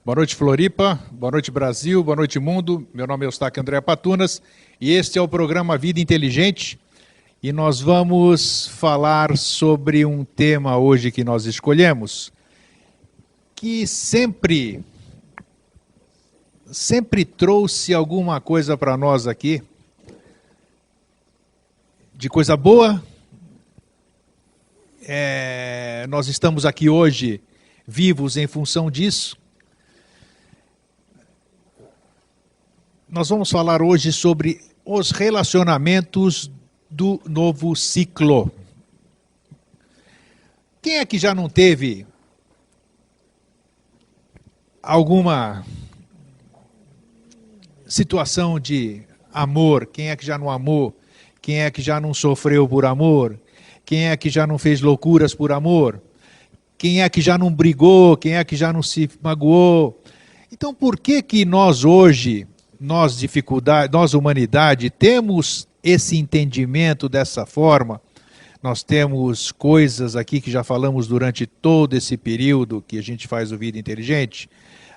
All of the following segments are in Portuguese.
Boa noite, Floripa. Boa noite, Brasil. Boa noite, mundo. Meu nome é Eustáquio André Patunas e este é o programa Vida Inteligente. E nós vamos falar sobre um tema hoje que nós escolhemos, que sempre trouxe alguma coisa para nós aqui, de coisa boa. Nós estamos aqui hoje vivos em função disso. Nós vamos falar hoje sobre os relacionamentos do novo ciclo. Quem é que já não teve alguma situação de amor? Quem é que já não amou? Quem é que já não sofreu por amor? Quem é que já não fez loucuras por amor? Quem é que já não brigou? Quem é que já não se magoou? Então, por que nós hoje, nós humanidade, temos esse entendimento dessa forma? Nós temos coisas aqui que já falamos durante todo esse período que a gente faz o Vida Inteligente.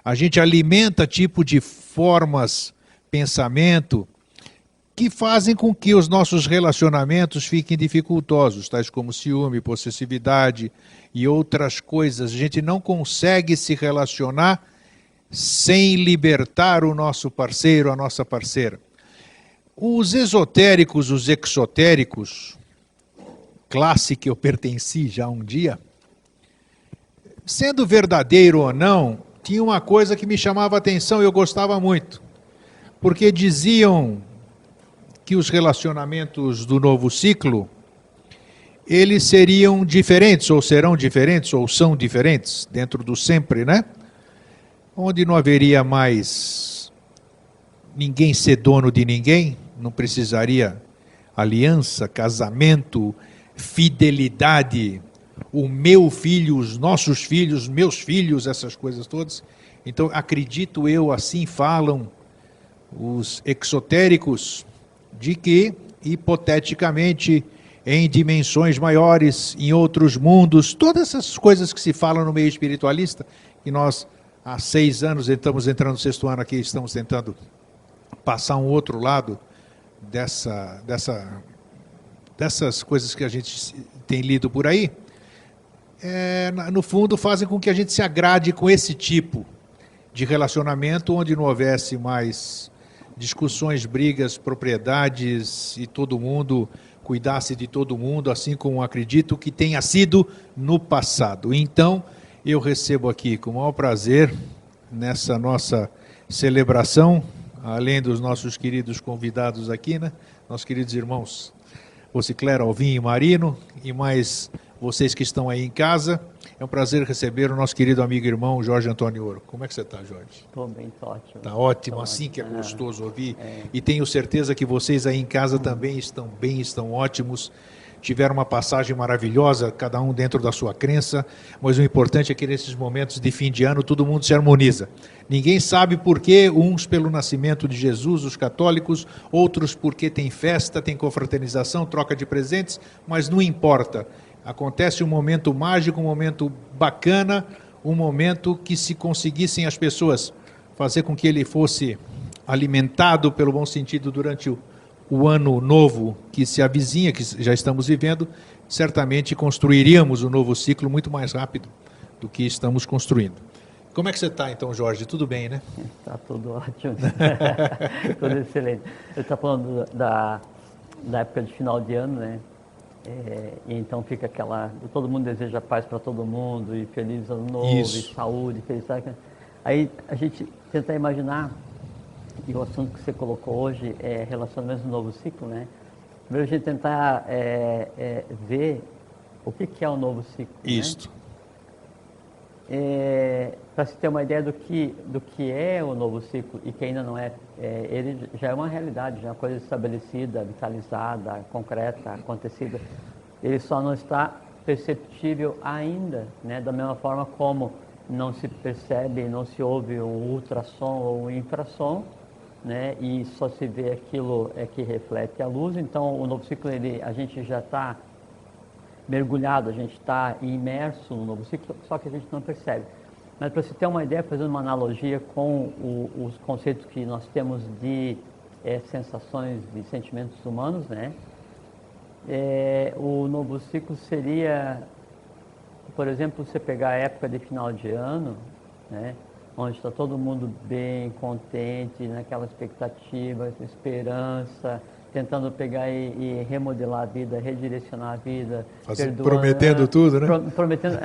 A gente alimenta tipo de formas, pensamento, que fazem com que os nossos relacionamentos fiquem dificultosos, tais como ciúme, possessividade e outras coisas. A gente não consegue se relacionar sem libertar o nosso parceiro, a nossa parceira. Os esotéricos, os exotéricos, classe que eu pertenci já um dia, sendo verdadeiro ou não, tinha uma coisa que me chamava a atenção e eu gostava muito, porque diziam que os relacionamentos do novo ciclo, eles seriam diferentes, ou serão diferentes, ou são diferentes, dentro do sempre, né? Onde não haveria mais ninguém ser dono de ninguém, não precisaria aliança, casamento, fidelidade, o meu filho, os nossos filhos, meus filhos, essas coisas todas. Então, acredito eu, assim falam os exotéricos, de que, hipoteticamente, em dimensões maiores, em outros mundos, todas essas coisas que se falam no meio espiritualista, que nós há 6 anos estamos entrando no 6º ano aqui, estamos tentando passar um outro lado dessas coisas que a gente tem lido por aí, no fundo fazem com que a gente se agrade com esse tipo de relacionamento, onde não houvesse mais discussões, brigas, propriedades e todo mundo cuidasse de todo mundo, assim como acredito que tenha sido no passado. Então, eu recebo aqui com o maior prazer, nessa nossa celebração, além dos nossos queridos convidados aqui, né? Nossos queridos irmãos Vociclera, Alvim e Marino, e mais vocês que estão aí em casa. É um prazer receber o nosso querido amigo e irmão Jorge Antônio Ouro. Como é que você está, Jorge? Estou bem, está ótimo. Está ótimo, assim que é gostoso ouvir. E tenho certeza que vocês aí em casa também estão bem, estão ótimos. Tiveram uma passagem maravilhosa, cada um dentro da sua crença, mas o importante é que nesses momentos de fim de ano todo mundo se harmoniza. Ninguém sabe por quê, uns pelo nascimento de Jesus, os católicos, outros porque tem festa, tem confraternização, troca de presentes, mas não importa. Acontece um momento mágico, um momento bacana, um momento que, se conseguissem as pessoas fazer com que ele fosse alimentado pelo bom sentido durante o ano novo que se avizinha, que já estamos vivendo, certamente construiríamos um novo ciclo muito mais rápido do que estamos construindo. Como é que você está, então, Jorge? Tudo bem, né? Está tudo ótimo. Tudo excelente. Eu estava falando da época de final de ano, né? E então fica todo mundo deseja paz para todo mundo, e feliz ano novo, Isso. E saúde, felicidade. Aí a gente tenta imaginar, e o assunto que você colocou hoje é relacionamentos no novo ciclo, né? Primeiro a gente tentar ver o que é o novo ciclo. Isso. Né? Para se ter uma ideia do que é o novo ciclo e que ainda não é, ele já é uma realidade, já é uma coisa estabelecida, vitalizada, concreta, acontecida. Ele só não está perceptível ainda, né? Da mesma forma como não se percebe, não se ouve um ultrassom ou um infrassom, né? E só se vê aquilo que reflete a luz. Então, o novo ciclo, a gente já está mergulhado, a gente está imerso no novo ciclo, só que a gente não percebe. Mas para você ter uma ideia, fazendo uma analogia com os conceitos que nós temos de sensações, de sentimentos humanos, né? O novo ciclo seria, por exemplo, você pegar a época de final de ano, né? Onde está todo mundo bem, contente, naquela expectativa, esperança, tentando pegar e remodelar a vida, redirecionar a vida, prometendo tudo, né? Prometendo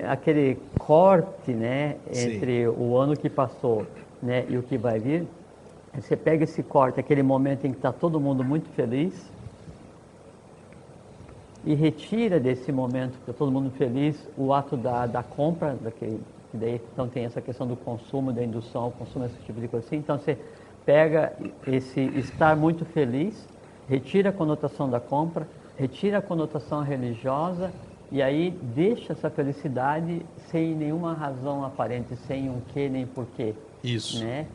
aquele corte, né, entre o ano que passou, né, e o que vai vir. Você pega esse corte, aquele momento em que está todo mundo muito feliz, e retira desse momento que está todo mundo feliz o ato da compra, daí, então tem essa questão do consumo, da indução ao consumo, esse tipo de coisa assim. Então você pega esse estar muito feliz, retira a conotação da compra, retira a conotação religiosa e aí deixa essa felicidade sem nenhuma razão aparente, sem um quê nem porquê. Isso. Né?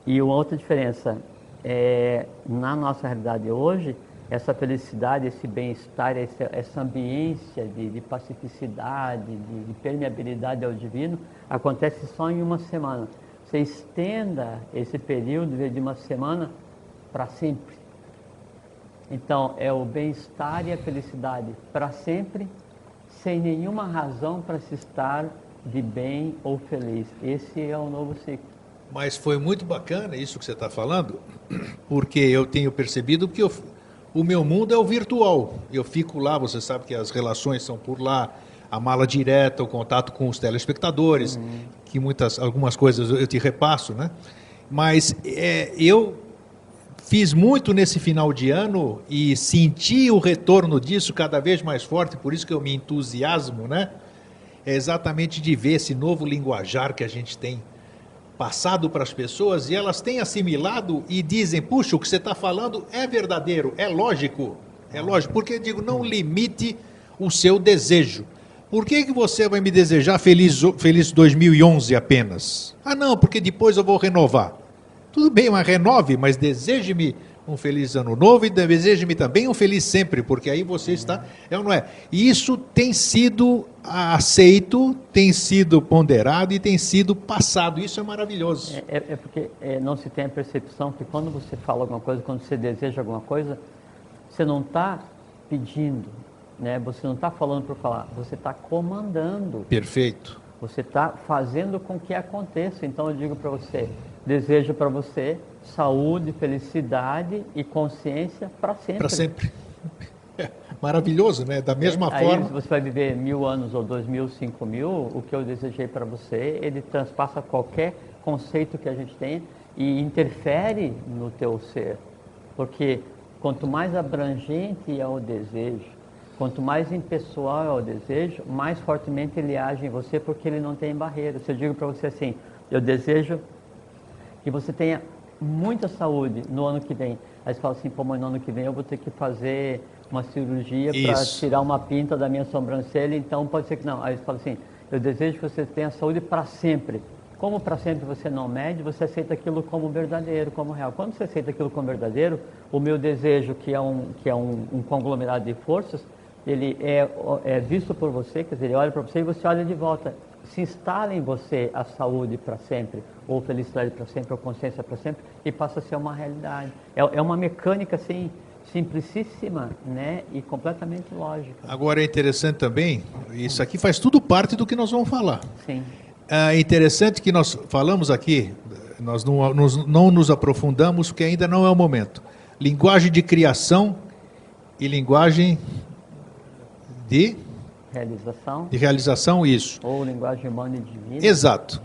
E uma outra diferença, na nossa realidade hoje, essa felicidade, esse bem-estar, essa ambiência de pacificidade, de permeabilidade ao divino, acontece só em uma semana. Você estenda esse período de uma semana para sempre. Então, é o bem-estar e a felicidade para sempre, sem nenhuma razão para se estar de bem ou feliz. Esse é o novo ciclo. Mas foi muito bacana isso que você está falando, porque eu tenho percebido que o meu mundo é o virtual. Eu fico lá, você sabe que as relações são por lá, a mala direta, o contato com os telespectadores, que algumas coisas eu te repasso, né? Mas eu fiz muito nesse final de ano e senti o retorno disso cada vez mais forte, por isso que eu me entusiasmo, né? É exatamente de ver esse novo linguajar que a gente tem passado para as pessoas e elas têm assimilado e dizem, puxa, o que você está falando é verdadeiro, é lógico, porque eu digo, não limite o seu desejo. Por que você vai me desejar feliz 2011 apenas? Ah, não, porque depois eu vou renovar. Tudo bem, mas renove, mas deseje-me um feliz ano novo e deseje-me também um feliz sempre, porque aí você está, é ou não é? E isso tem sido aceito, tem sido ponderado e tem sido passado. Isso é maravilhoso. Porque não se tem a percepção que quando você fala alguma coisa, quando você deseja alguma coisa, você não está pedindo, né? Você não está falando por falar, você está comandando. Perfeito. Você está fazendo com que aconteça. Então eu digo para você, desejo para você saúde, felicidade e consciência para sempre. Para sempre. Maravilhoso, né? Da mesma forma. Aí você vai viver 1000 anos ou 2000, 5000, o que eu desejei para você, ele transpassa qualquer conceito que a gente tenha e interfere no teu ser. Porque quanto mais abrangente é o desejo, quanto mais impessoal é o desejo, mais fortemente ele age em você porque ele não tem barreira. Se eu digo para você assim, eu desejo que você tenha muita saúde no ano que vem. Aí você fala assim, pô, mas no ano que vem eu vou ter que fazer uma cirurgia para tirar uma pinta da minha sobrancelha, então pode ser que não. Aí você fala assim, eu desejo que você tenha saúde para sempre. Como para sempre você não mede, você aceita aquilo como verdadeiro, como real. Quando você aceita aquilo como verdadeiro, o meu desejo, que é um conglomerado de forças, ele é visto por você, quer dizer, ele olha para você e você olha de volta. Se instala em você a saúde para sempre, ou felicidade para sempre, ou consciência para sempre, e passa a ser uma realidade. É uma mecânica assim, simplicíssima, né, e completamente lógica. Agora é interessante também, isso aqui faz tudo parte do que nós vamos falar. Sim. É interessante que nós falamos aqui, nós não nos aprofundamos, porque ainda não é o momento. Linguagem de criação e linguagem de realização, isso. Ou linguagem humana e divina. Exato.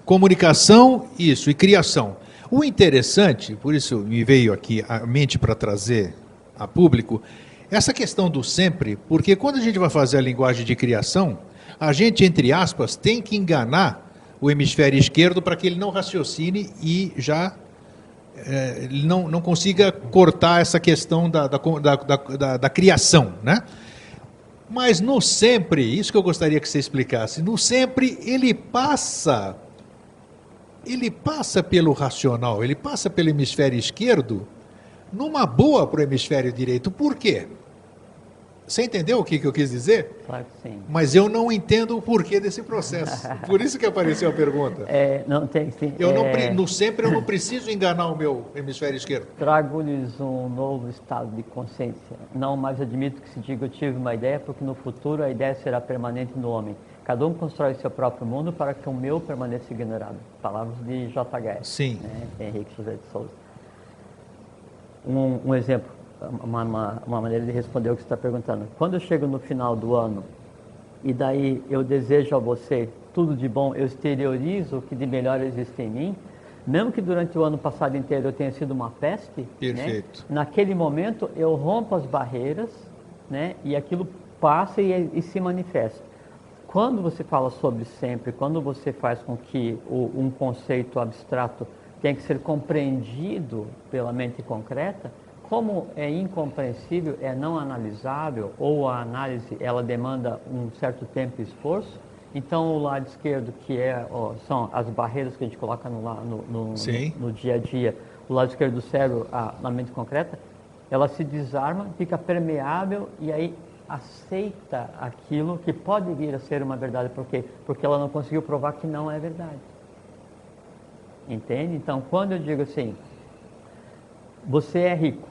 Comunicação, isso, e criação. O interessante, por isso me veio aqui a mente para trazer a público, essa questão do sempre, porque quando a gente vai fazer a linguagem de criação, a gente, entre aspas, tem que enganar o hemisfério esquerdo para que ele não raciocine e já não consiga cortar essa questão da criação, né? Mas no sempre, isso que eu gostaria que você explicasse, no sempre ele passa pelo racional, ele passa pelo hemisfério esquerdo numa boa para o hemisfério direito. Por quê? Você entendeu o que eu quis dizer? Claro que sim. Mas eu não entendo o porquê desse processo. Por isso que apareceu a pergunta. Não tem, sim. Sempre eu não preciso enganar o meu hemisfério esquerdo. Trago-lhes um novo estado de consciência. Não mais admito que se diga eu tive uma ideia, porque no futuro a ideia será permanente no homem. Cada um constrói seu próprio mundo para que o meu permaneça ignorado. Palavras de J.H. Sim. Né? Henrique José de Souza. Um exemplo, uma maneira de responder o que você está perguntando. Quando eu chego no final do ano e daí eu desejo a você tudo de bom, eu exteriorizo o que de melhor existe em mim, mesmo que durante o ano passado inteiro eu tenha sido uma peste, Perfeito. né? Naquele momento eu rompo as barreiras, né? E aquilo passa e se manifesta. Quando você fala sobre sempre, quando você faz com que um conceito abstrato tenha que ser compreendido pela mente concreta, como é incompreensível, é não analisável, ou a análise ela demanda um certo tempo e esforço, então o lado esquerdo, que são as barreiras que a gente coloca no dia a dia, o lado esquerdo do cérebro, na mente concreta, ela se desarma, fica permeável e aí aceita aquilo que pode vir a ser uma verdade. Por quê? Porque ela não conseguiu provar que não é verdade. Entende? Então, quando eu digo assim, você é rico,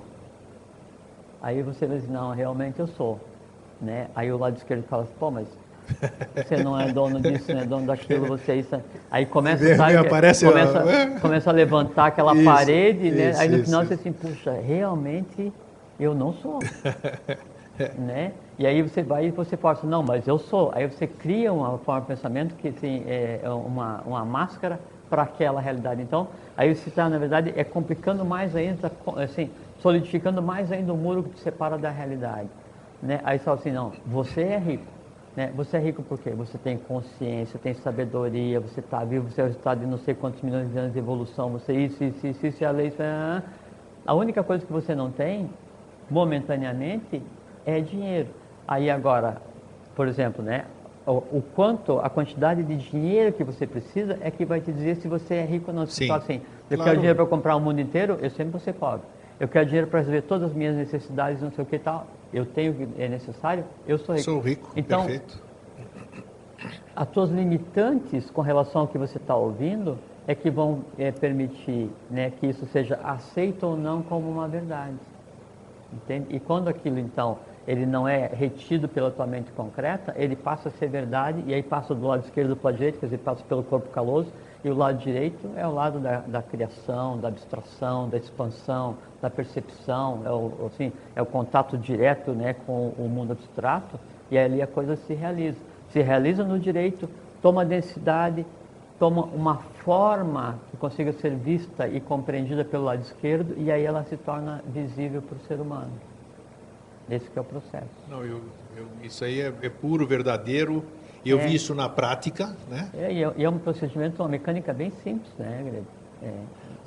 aí você diz, não, realmente eu sou, né? Aí o lado esquerdo fala assim, pô, mas você não é dono disso, não é dono daquilo, você é isso. Aí começa a levantar aquela parede, né? Aí no final você assim, puxa, realmente eu não sou. Né? E aí você vai e você força, não, mas eu sou. Aí você cria uma forma de pensamento que assim, é uma máscara para aquela realidade. Então, aí você está, na verdade, complicando mais ainda, assim, solidificando mais ainda o muro que te separa da realidade. Né? Aí você fala assim, não, você é rico. Né? Você é rico por quê? Você tem consciência, tem sabedoria, você está vivo, você é o resultado de não sei quantos milhões de anos de evolução, você isso, a lei... A única coisa que você não tem, momentaneamente, é dinheiro. Aí agora, por exemplo, né, a quantidade de dinheiro que você precisa é que vai te dizer se você é rico ou não. Você fala assim, eu quero dinheiro para comprar o mundo inteiro, eu sempre vou ser pobre. Eu quero dinheiro para resolver todas as minhas necessidades, não sei o que e tal. Eu tenho o que é necessário, eu sou rico. Sou rico, então, perfeito. As suas limitantes com relação ao que você está ouvindo é que vão permitir, né, que isso seja aceito ou não como uma verdade. Entende? E quando aquilo, então, ele não é retido pela tua mente concreta, ele passa a ser verdade, e aí passa do lado esquerdo para o lado direito, quer dizer, passa pelo corpo caloso, e o lado direito é o lado da criação, da abstração, da expansão, da percepção, é o contato direto, né, com o mundo abstrato, e ali a coisa se realiza. Se realiza no direito, toma densidade, toma uma forma que consiga ser vista e compreendida pelo lado esquerdo, e aí ela se torna visível para o ser humano. Esse que é o processo. Não, isso aí é puro, verdadeiro. Eu vi isso na prática, né? E é um procedimento, uma mecânica bem simples, né, Greg?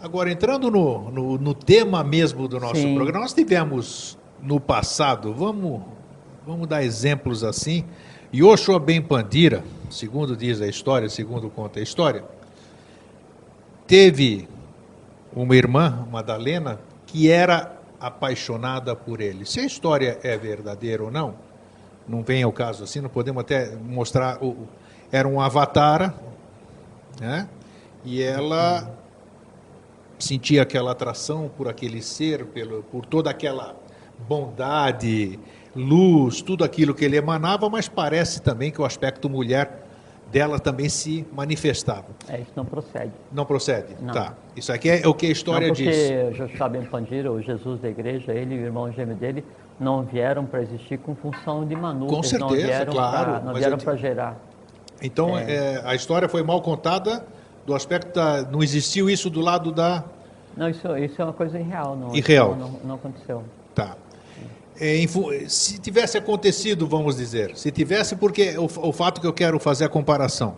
Agora, entrando no tema mesmo do nosso programa, nós tivemos no passado, vamos dar exemplos assim, Yoshua Ben Pandira, segundo diz a história, segundo conta a história, teve uma irmã, Madalena, que era apaixonada por ele. Se a história é verdadeira ou não, não vem ao caso assim, não podemos até mostrar, era um avatar, né? E ela sentia aquela atração por aquele ser, por toda aquela bondade, luz, tudo aquilo que ele emanava, mas parece também que o aspecto mulher dela também se manifestava. Isso não procede. Não procede? Não. Tá. Isso aqui é o que a história diz. Porque Joshua Ben Pandira, o Jesus da igreja, ele e o irmão gêmeo dele, não vieram para existir com função de Manu. Com certeza, claro. Não vieram para gerar. Então, a história foi mal contada do aspecto não existiu isso do lado da... Não, isso é uma coisa irreal. Irreal. Não aconteceu. Tá. Se tivesse acontecido, vamos dizer, se tivesse, porque o fato que eu quero fazer a comparação,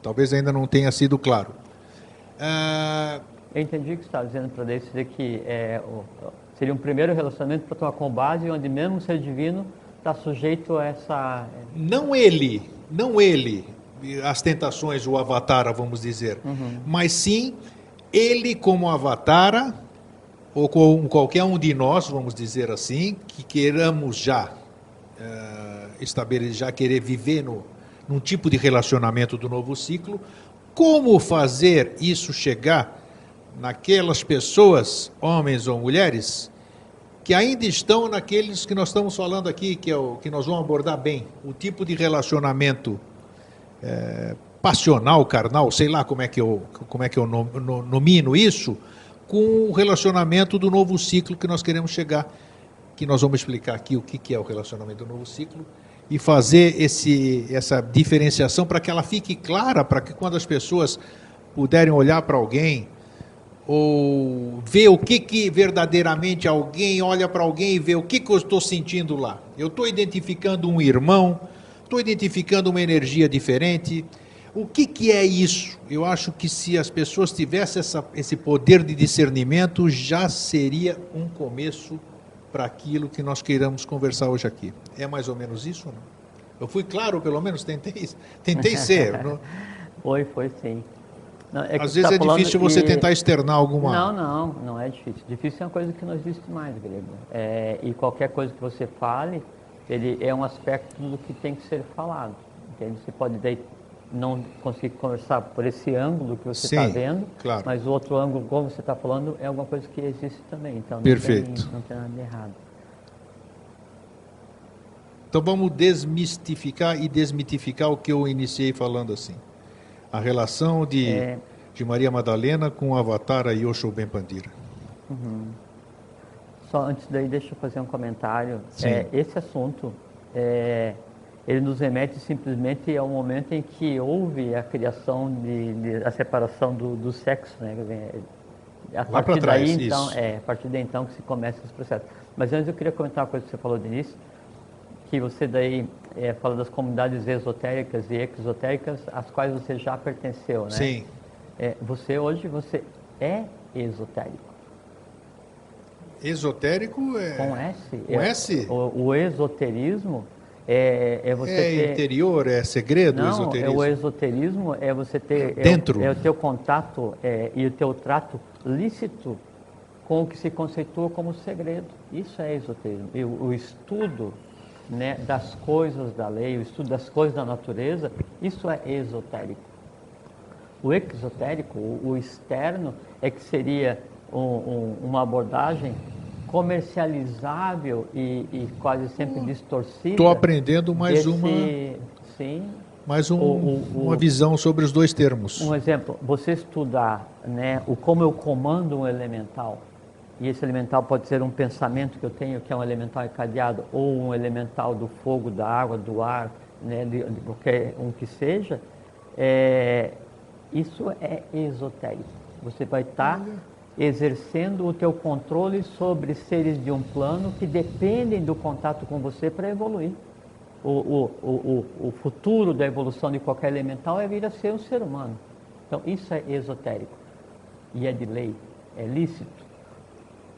talvez ainda não tenha sido claro. Eu entendi o que você estava dizendo para dizer que seria um primeiro relacionamento para tomar com base, onde mesmo o ser divino está sujeito a essa... Não ele, as tentações, o avatara, vamos dizer, mas sim ele como avatara, ou com qualquer um de nós, vamos dizer assim, que queiramos já já querer viver num tipo de relacionamento do novo ciclo, como fazer isso chegar naquelas pessoas, homens ou mulheres, que ainda estão naqueles que nós estamos falando aqui, que é o que nós vamos abordar bem, o tipo de relacionamento passional, carnal, sei lá como é que eu nomino isso, com o relacionamento do novo ciclo que nós queremos chegar, que nós vamos explicar aqui o que é o relacionamento do novo ciclo e fazer essa diferenciação para que ela fique clara, para que quando as pessoas puderem olhar para alguém ou ver o que verdadeiramente alguém olha para alguém e vê o que eu estou sentindo lá. Eu estou identificando um irmão, estou identificando uma energia diferente. O que é isso? Eu acho que se as pessoas tivessem esse poder de discernimento, já seria um começo para aquilo que nós queiramos conversar hoje aqui. É mais ou menos isso ou não? Eu fui claro, pelo menos tentei ser. Não? Foi sim. Não, às vezes é difícil você tentar externar alguma... Não é difícil. Difícil é uma coisa que não existe mais, Grego. E qualquer coisa que você fale, ele é um aspecto do que tem que ser falado. Entende? Você pode daí não conseguir conversar por esse ângulo que você está vendo, claro. Mas o outro ângulo, como você está falando, é alguma coisa que existe também. Então Perfeito. Não tem nada de errado. Então vamos desmistificar e desmitificar o que eu iniciei falando assim. A relação de Maria Madalena com o avatar Yosho Ben Pandira. Uhum. Só antes daí, deixa eu fazer um comentário. Esse assunto, ele nos remete simplesmente ao momento em que houve a criação a separação do sexo, né? A partir daí, então, a partir daí então que se começa esse processo. Mas antes eu queria comentar uma coisa que você falou de início, que você daí fala das comunidades esotéricas e exotéricas, às quais você já pertenceu, né? Sim. Você é esotérico. Esotérico é... Com S? Com S? O esoterismo é você ter... interior, é segredo, não, esoterismo? O esoterismo é você ter... Dentro. É o teu contato e o teu trato lícito com o que se conceitua como segredo. Isso é esoterismo. E o estudo, né, das coisas da lei, o estudo das coisas da natureza, isso é esotérico. O exotérico, o externo, é que seria uma abordagem comercializável e quase sempre distorcida. Estou aprendendo mais uma visão sobre os dois termos. Um exemplo, você estudar, né, como eu comando um elemental, e esse elemental pode ser um pensamento que eu tenho, que é um elemental encadeado, ou um elemental do fogo, da água, do ar, né, de qualquer um que seja, isso é esotérico. Você vai estar exercendo o teu controle sobre seres de um plano que dependem do contato com você para evoluir. O futuro da evolução de qualquer elemental é vir a ser um ser humano. Então isso é esotérico e é de lei, é lícito.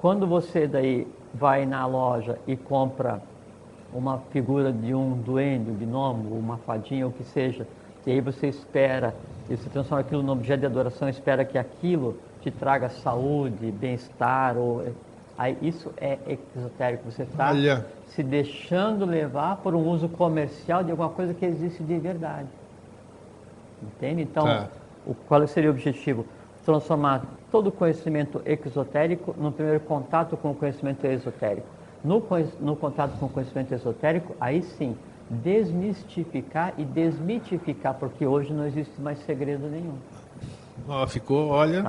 Quando você daí vai na loja e compra uma figura de um duende, um gnomo, uma fadinha, o que seja, e aí você espera, e você transforma aquilo num objeto de adoração, espera que aquilo te traga saúde, bem-estar, aí isso é exotérico. Você está se deixando levar por um uso comercial de alguma coisa que existe de verdade. Entende? Então, qual seria o objetivo? Transformar todo o conhecimento exotérico no primeiro contato com o conhecimento esotérico. No contato com o conhecimento esotérico, aí sim, desmistificar e desmitificar, porque hoje não existe mais segredo nenhum. Ficou, olha,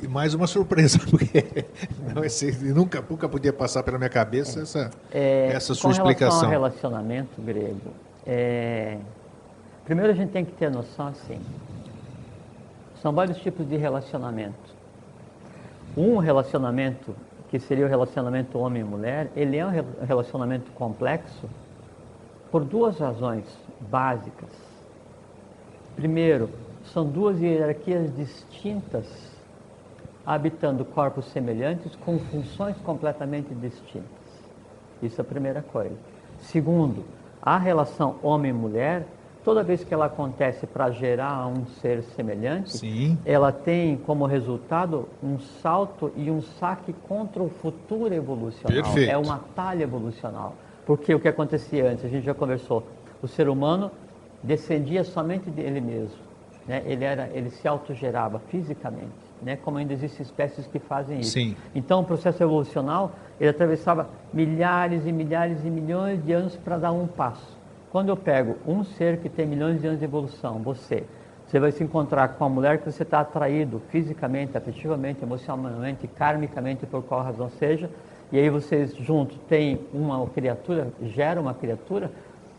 mais uma surpresa, porque nunca podia passar pela minha cabeça essa sua explicação. Com relação ao relacionamento grego, primeiro a gente tem que ter noção assim, são vários tipos de relacionamento. Um relacionamento, que seria o relacionamento homem e mulher, ele é um relacionamento complexo por duas razões básicas. Primeiro, são duas hierarquias distintas, habitando corpos semelhantes, com funções completamente distintas. Isso é a primeira coisa. Segundo, a relação homem-mulher, toda vez que ela acontece para gerar um ser semelhante, sim, ela tem como resultado um salto e um saque contra o futuro evolucional. Perfeito. É uma talha evolucional. Porque o que acontecia antes, a gente já conversou, o ser humano descendia somente dele mesmo, né? Ele se autogerava fisicamente, né? Como ainda existem espécies que fazem isso. Sim. Então o processo evolucional, ele atravessava milhares e milhares e milhões de anos para dar um passo. Quando eu pego um ser que tem milhões de anos de evolução, você vai se encontrar com uma mulher que você está atraído fisicamente, afetivamente, emocionalmente, karmicamente, por qual razão seja, e aí vocês juntos têm uma criatura, geram uma criatura,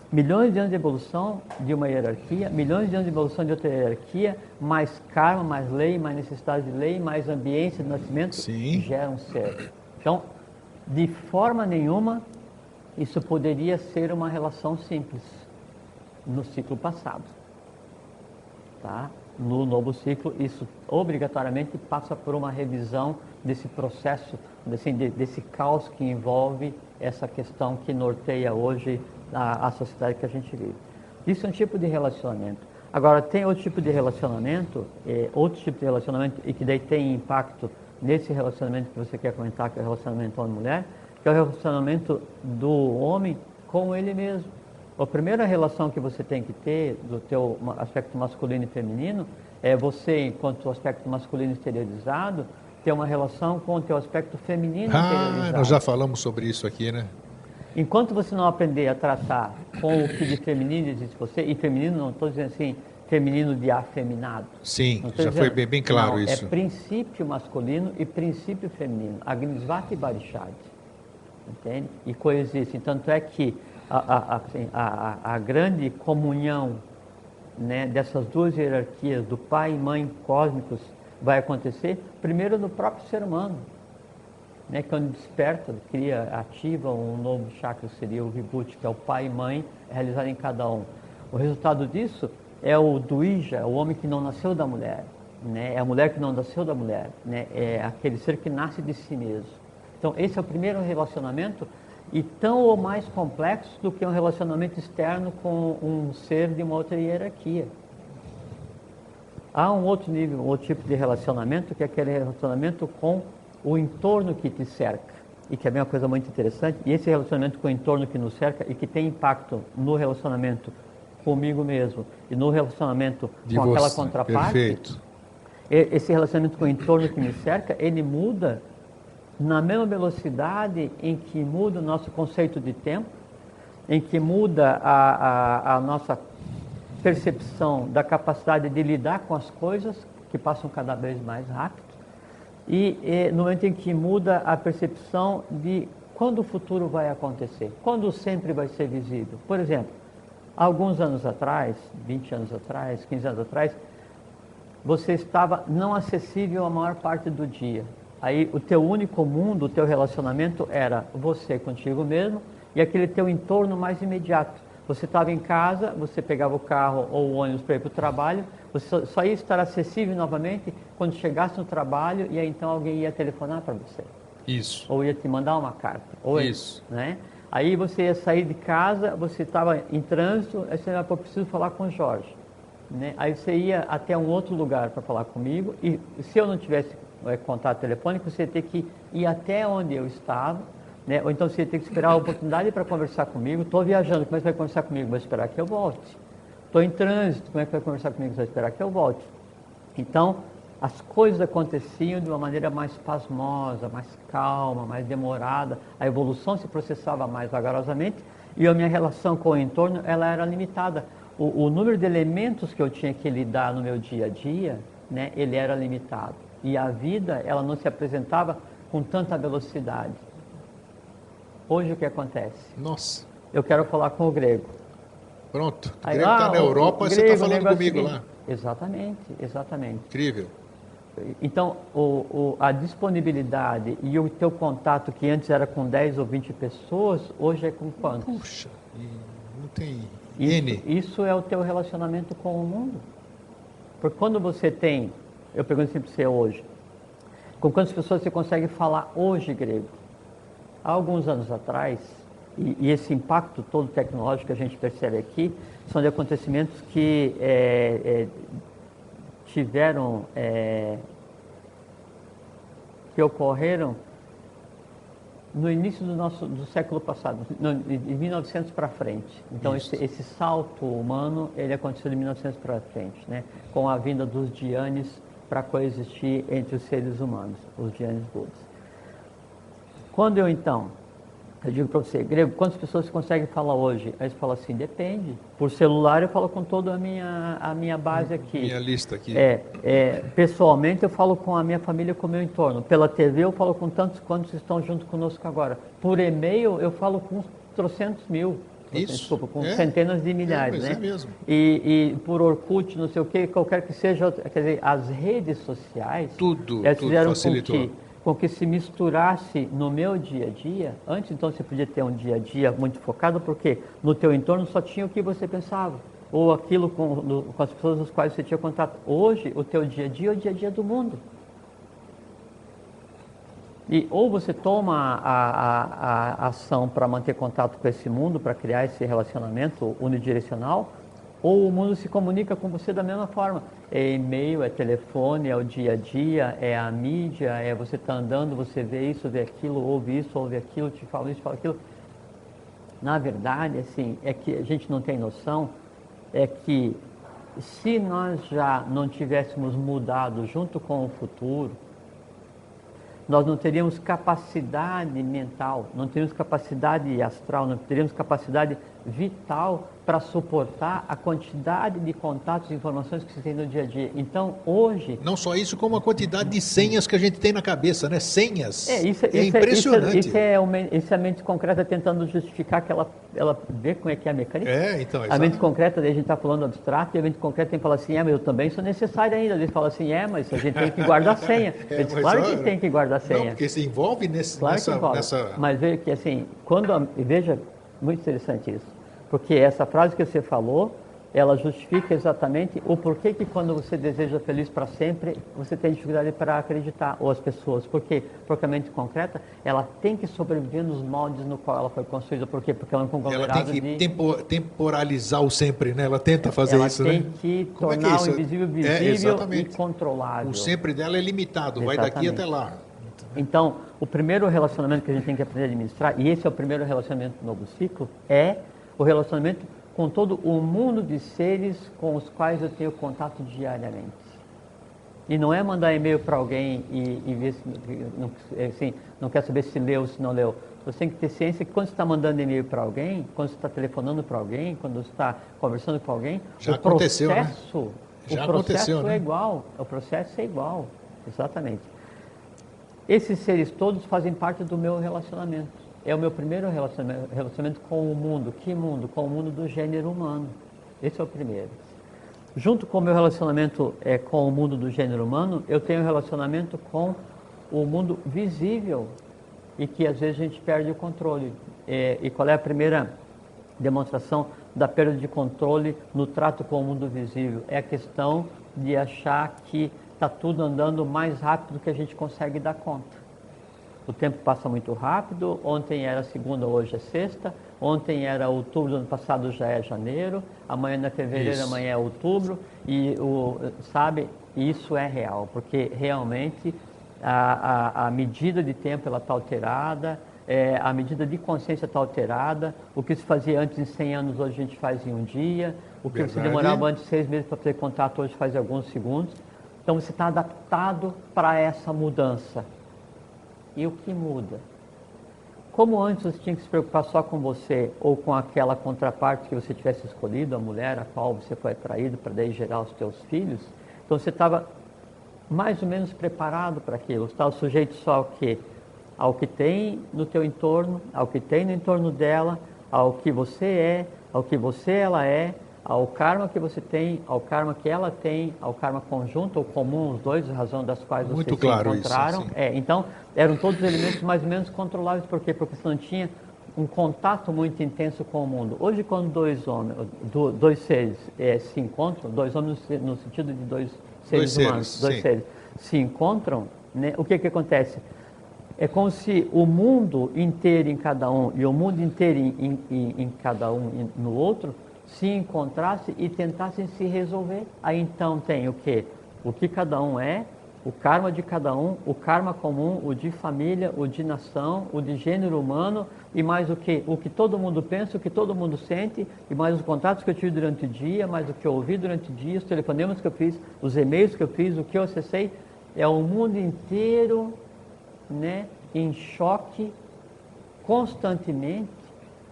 milhões de anos de evolução de uma hierarquia, milhões de anos de evolução de outra hierarquia, mais karma, mais lei, mais necessidade de lei, mais ambiência de nascimento, Sim. gera um ser. Então, de forma nenhuma, isso poderia ser uma relação simples no ciclo passado. Tá? No novo ciclo, isso obrigatoriamente passa por uma revisão desse processo, desse caos que envolve essa questão que norteia hoje a sociedade que a gente vive. Isso é um tipo de relacionamento. Agora, tem outro tipo de relacionamento, e que daí tem impacto nesse relacionamento que você quer comentar, que é o relacionamento homem-mulher, que é o relacionamento do homem com ele mesmo. A primeira relação que você tem que ter do teu aspecto masculino e feminino é você, enquanto aspecto masculino exteriorizado, ter uma relação com o teu aspecto feminino interiorizado. Nós já falamos sobre isso aqui, né? Enquanto você não aprender a tratar com o que de feminino existe em você, e feminino não estou dizendo assim, feminino de afeminado. Sim, já foi bem claro não, isso. É princípio masculino e princípio feminino. Agnisvata e Barishad. Entende? E coexistem. Tanto é que a grande comunhão, né, dessas duas hierarquias, do pai e mãe cósmicos, vai acontecer primeiro no próprio ser humano, né, quando desperta, cria, ativa um novo chakra, seria o Vibhuti, que é o pai e mãe realizado em cada um. O resultado disso é o Duija, o homem que não nasceu da mulher, né, é a mulher que não nasceu da mulher, né, é aquele ser que nasce de si mesmo. Então esse é o primeiro relacionamento, e tão ou mais complexo do que um relacionamento externo com um ser de uma outra hierarquia. Há um outro nível, um outro tipo de relacionamento, que é aquele relacionamento com o entorno que te cerca, e que é uma coisa muito interessante. E esse relacionamento com o entorno que nos cerca e que tem impacto no relacionamento comigo mesmo e no relacionamento com aquela contraparte. Perfeito. Esse relacionamento com o entorno que me cerca, ele muda na mesma velocidade em que muda o nosso conceito de tempo, em que muda a nossa percepção da capacidade de lidar com as coisas que passam cada vez mais rápido, e no momento em que muda a percepção de quando o futuro vai acontecer, quando sempre vai ser visível. Por exemplo, alguns anos atrás, 20 anos atrás, 15 anos atrás, você estava não acessível a maior parte do dia. Aí o teu único mundo, o teu relacionamento era você contigo mesmo e aquele teu entorno mais imediato. Você estava em casa, você pegava o carro ou o ônibus para ir para o trabalho, você só ia estar acessível novamente quando chegasse no trabalho, e aí então alguém ia telefonar para você. Isso. Ou ia te mandar uma carta. Ou isso. Né? Aí você ia sair de casa, você estava em trânsito, aí você ia, eu preciso falar com o Jorge. Né? Aí você ia até um outro lugar para falar comigo, e se eu não tivesse contato telefônico, você ia ter que ir até onde eu estava, né? Ou então você ia ter que esperar a oportunidade para conversar comigo. Estou viajando, como é que vai conversar comigo? Vai esperar que eu volte. Estou em trânsito, como é que vai conversar comigo? Vai esperar que eu volte. Então, as coisas aconteciam de uma maneira mais pasmosa, mais calma, mais demorada. A evolução se processava mais vagarosamente e a minha relação com o entorno, ela era limitada. O número de elementos que eu tinha que lidar no meu dia a dia, né, ele era limitado. E a vida, ela não se apresentava com tanta velocidade. Hoje o que acontece? Nossa. Eu quero falar com o grego. Pronto. O grego está na Europa, você está falando comigo lá. Exatamente, exatamente. Incrível. Então, a disponibilidade e o teu contato, que antes era com 10 ou 20 pessoas, hoje é com quantos? Puxa, não tem N. Isso é o teu relacionamento com o mundo. Porque quando você tem, eu pergunto sempre para você hoje, com quantas pessoas você consegue falar hoje grego? Há alguns anos atrás, e esse impacto todo tecnológico que a gente percebe aqui, são de acontecimentos que que ocorreram no início do século passado, de 1900 para frente. Então esse salto humano, ele aconteceu de 1900 para frente, né? Com a vinda dos Dhyanis para coexistir entre os seres humanos, os Dhyanis Budas. Quando eu digo para você, grego, quantas pessoas conseguem falar hoje? Aí você fala assim, depende. Por celular eu falo com toda a minha base aqui. Minha lista aqui. Pessoalmente eu falo com a minha família, com o meu entorno. Pela TV eu falo com tantos quantos estão junto conosco agora. Por e-mail eu falo com uns trocentos mil. Desculpa, com centenas de milhares, né? É mesmo. E por Orkut, não sei o que, qualquer que seja, quer dizer, as redes sociais, tudo fizeram facilitou. com que se misturasse no meu dia a dia. Antes, então, você podia ter um dia a dia muito focado, porque no teu entorno só tinha o que você pensava, ou aquilo com as pessoas com as quais você tinha contato. Hoje, o teu dia a dia é o dia a dia do mundo. E ou você toma a ação para manter contato com esse mundo, para criar esse relacionamento unidirecional, ou o mundo se comunica com você da mesma forma. É e-mail, é telefone, é o dia a dia, é a mídia, é você estar andando, você vê isso, vê aquilo, ouve isso, ouve aquilo, te fala isso, fala aquilo. Na verdade, assim, é que a gente não tem noção, é que se nós já não tivéssemos mudado junto com o futuro, nós não teríamos capacidade mental, não teríamos capacidade astral, não teríamos capacidade vital para suportar a quantidade de contatos e informações que se tem no dia a dia. Então, hoje... Não só isso, como a quantidade de senhas que a gente tem na cabeça, né? Senhas. Isso é impressionante. Isso é a mente concreta tentando justificar que ela vê como é que é a mecânica. Então, a mente concreta, daí a gente está falando abstrato, e a mente concreta tem que falar assim, mas eu também sou necessário ainda. Eles falam assim, mas a gente tem que guardar a senha. Claro que tem que guardar a senha. Não, porque se envolve nessa... Mas veja que assim, veja, muito interessante isso. Porque essa frase que você falou, ela justifica exatamente o porquê que quando você deseja feliz para sempre, você tem dificuldade para acreditar, ou as pessoas. Por quê? Porque a mente concreta, ela tem que sobreviver nos moldes no qual ela foi construída. Por quê? Porque ela é um conglomerado ela tem que temporalizar o sempre, né? Ela tenta fazer isso, né? Ela tem que tornar o invisível visível e controlável. O sempre dela é limitado, vai daqui até lá. Então, o primeiro relacionamento que a gente tem que aprender a administrar, e esse é o primeiro relacionamento do novo ciclo, é o relacionamento com todo o mundo de seres com os quais eu tenho contato diariamente. E não é mandar e-mail para alguém e ver se não quer saber se leu ou se não leu. Você tem que ter ciência que quando você está mandando e-mail para alguém, quando você está telefonando para alguém, quando você está conversando com alguém, o processo é igual. O processo é igual, exatamente. Esses seres todos fazem parte do meu relacionamento. É o meu primeiro relacionamento com o mundo. Que mundo? Com o mundo do gênero humano. Esse é o primeiro. Junto com o meu relacionamento com o mundo do gênero humano, eu tenho um relacionamento com o mundo visível e que às vezes a gente perde o controle. E qual é a primeira demonstração da perda de controle no trato com o mundo visível? É a questão de achar que está tudo andando mais rápido do que a gente consegue dar conta. O tempo passa muito rápido, ontem era segunda, hoje é sexta, ontem era outubro do ano passado, já é janeiro, amanhã é fevereiro, amanhã é outubro, e isso é real, porque realmente a medida de tempo ela está alterada, a medida de consciência está alterada, o que se fazia antes em 100 anos, hoje a gente faz em um dia, o que se demorava antes 6 meses para ter contato, hoje faz em alguns segundos. Então você está adaptado para essa mudança. E o que muda? Como antes você tinha que se preocupar só com você ou com aquela contraparte que você tivesse escolhido, a mulher a qual você foi atraído para daí gerar os teus filhos, então você estava mais ou menos preparado para aquilo. Você estava sujeito só ao quê? Ao que tem no teu entorno, ao que tem no entorno dela, ao que você é, ao que ela é, ao karma que você tem, ao karma que ela tem, ao karma conjunto ou comum, os dois, a razão das quais vocês se encontraram. Isso, então, eram todos elementos mais ou menos controláveis. Por quê? Porque você não tinha um contato muito intenso com o mundo. Hoje, quando dois seres se encontram, dois homens no sentido de dois seres humanos, dois seres se encontram, né, o que acontece? É como se o mundo inteiro em cada um e o mundo inteiro em cada um no outro se encontrasse e tentassem se resolver. Aí então tem o quê? O que cada um é, o karma de cada um, o karma comum, o de família, o de nação, o de gênero humano, e mais o que? O que todo mundo pensa, o que todo mundo sente, e mais os contatos que eu tive durante o dia, mais o que eu ouvi durante o dia, os telefonemas que eu fiz, os e-mails que eu fiz, o que eu acessei. É o mundo inteiro, né, em choque, constantemente,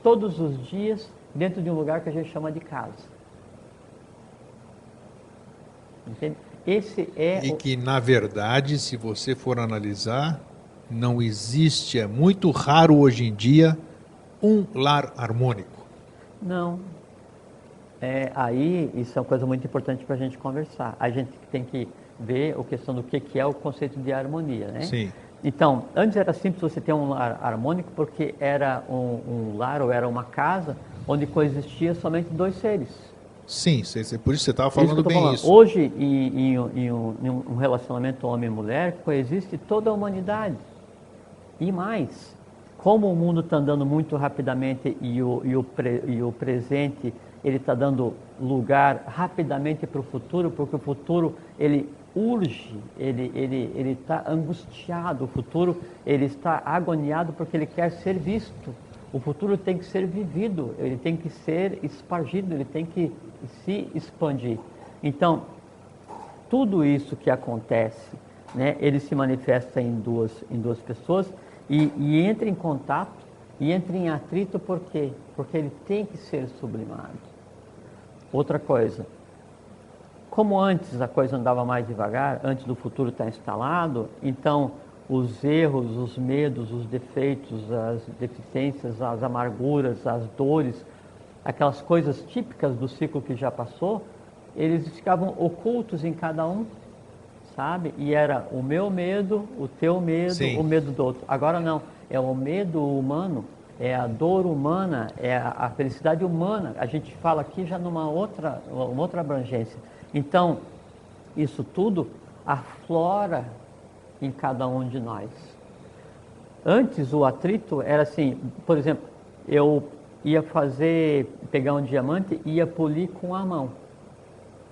todos os dias, dentro de um lugar que a gente chama de casa. Entende? Esse é E que, na verdade, se você for analisar, não existe, é muito raro hoje em dia, um lar harmônico. Não. Aí, isso é uma coisa muito importante para a gente conversar. A gente tem que ver a questão do que é o conceito de harmonia, né? Sim. Então, antes era simples você ter um lar harmônico porque era um lar ou era uma casa onde coexistia somente dois seres. Sim, por isso você estava Isso que eu falando tô bem falando. isso. Hoje, em um relacionamento homem e mulher, coexiste toda a humanidade. E mais, como o mundo está andando muito rapidamente e o presente ele está dando lugar rapidamente para o futuro, porque o futuro ele urge, ele está angustiado, o futuro ele está agoniado porque ele quer ser visto. O futuro tem que ser vivido, ele tem que ser espargido, ele tem que se expandir. Então, tudo isso que acontece, né, ele se manifesta em duas pessoas e entra em contato e entra em atrito por quê? Porque ele tem que ser sublimado. Outra coisa, como antes a coisa andava mais devagar, antes do futuro estar instalado, então os erros, os medos, os defeitos, as deficiências, as amarguras, as dores, aquelas coisas típicas do ciclo que já passou, eles ficavam ocultos em cada um, sabe? E era o meu medo, o teu medo, Sim. o medo do outro. Agora não, é o medo humano, é a dor humana, é a felicidade humana. A gente fala aqui já numa outra abrangência. Então, isso tudo aflora em cada um de nós. Antes o atrito era assim, por exemplo, eu ia pegar um diamante e ia polir com a mão,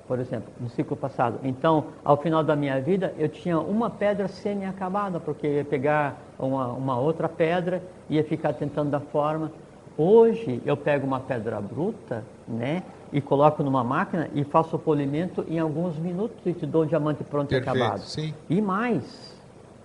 por exemplo, no ciclo passado. Então, ao final da minha vida, eu tinha uma pedra semi-acabada, porque eu ia pegar uma outra pedra e ia ficar tentando dar forma. Hoje, eu pego uma pedra bruta, né, e coloco numa máquina e faço o polimento em alguns minutos e te dou o diamante pronto. Perfeito, e acabado. sim. E mais.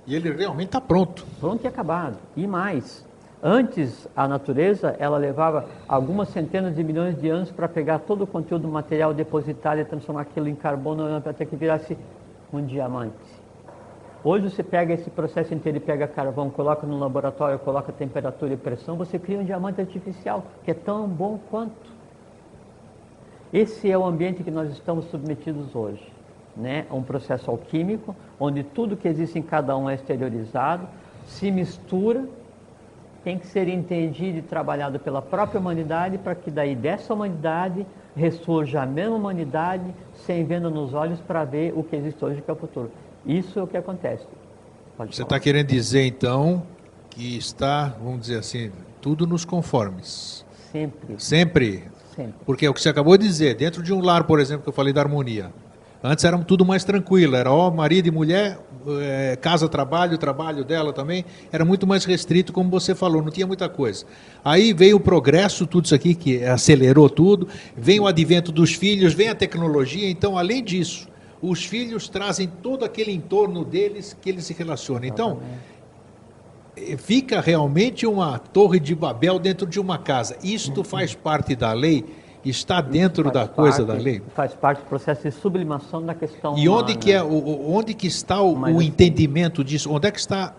E ele realmente está pronto. Pronto e acabado. E mais. Antes, a natureza, ela levava algumas centenas de milhões de anos para pegar todo o conteúdo material depositado e transformar aquilo em carbono até que virasse um diamante. Hoje você pega esse processo inteiro e pega carvão, coloca no laboratório, coloca temperatura e pressão, você cria um diamante artificial, que é tão bom quanto. Esse é o ambiente que nós estamos submetidos hoje, né? Um processo alquímico, onde tudo que existe em cada um é exteriorizado, se mistura, tem que ser entendido e trabalhado pela própria humanidade, para que daí dessa humanidade ressurja a mesma humanidade, sem venda nos olhos, para ver o que existe hoje, que é o futuro. Isso é o que acontece. Você está querendo dizer, então, que está, vamos dizer assim, tudo nos conformes? Sempre. Sempre? Sempre. Porque é o que você acabou de dizer, dentro de um lar, por exemplo, que eu falei da harmonia. Antes era tudo mais tranquilo, era marido e mulher, casa, trabalho, trabalho dela também, era muito mais restrito, como você falou, não tinha muita coisa. Aí veio o progresso, tudo isso aqui que acelerou tudo, vem o advento dos filhos, vem a tecnologia, então além disso, os filhos trazem todo aquele entorno deles que eles se relacionam. Então, fica realmente uma torre de Babel dentro de uma casa. Isto faz parte da lei? Está dentro da coisa da lei? Faz parte do processo de sublimação da questão E humana. onde que está o entendimento disso? Onde é que está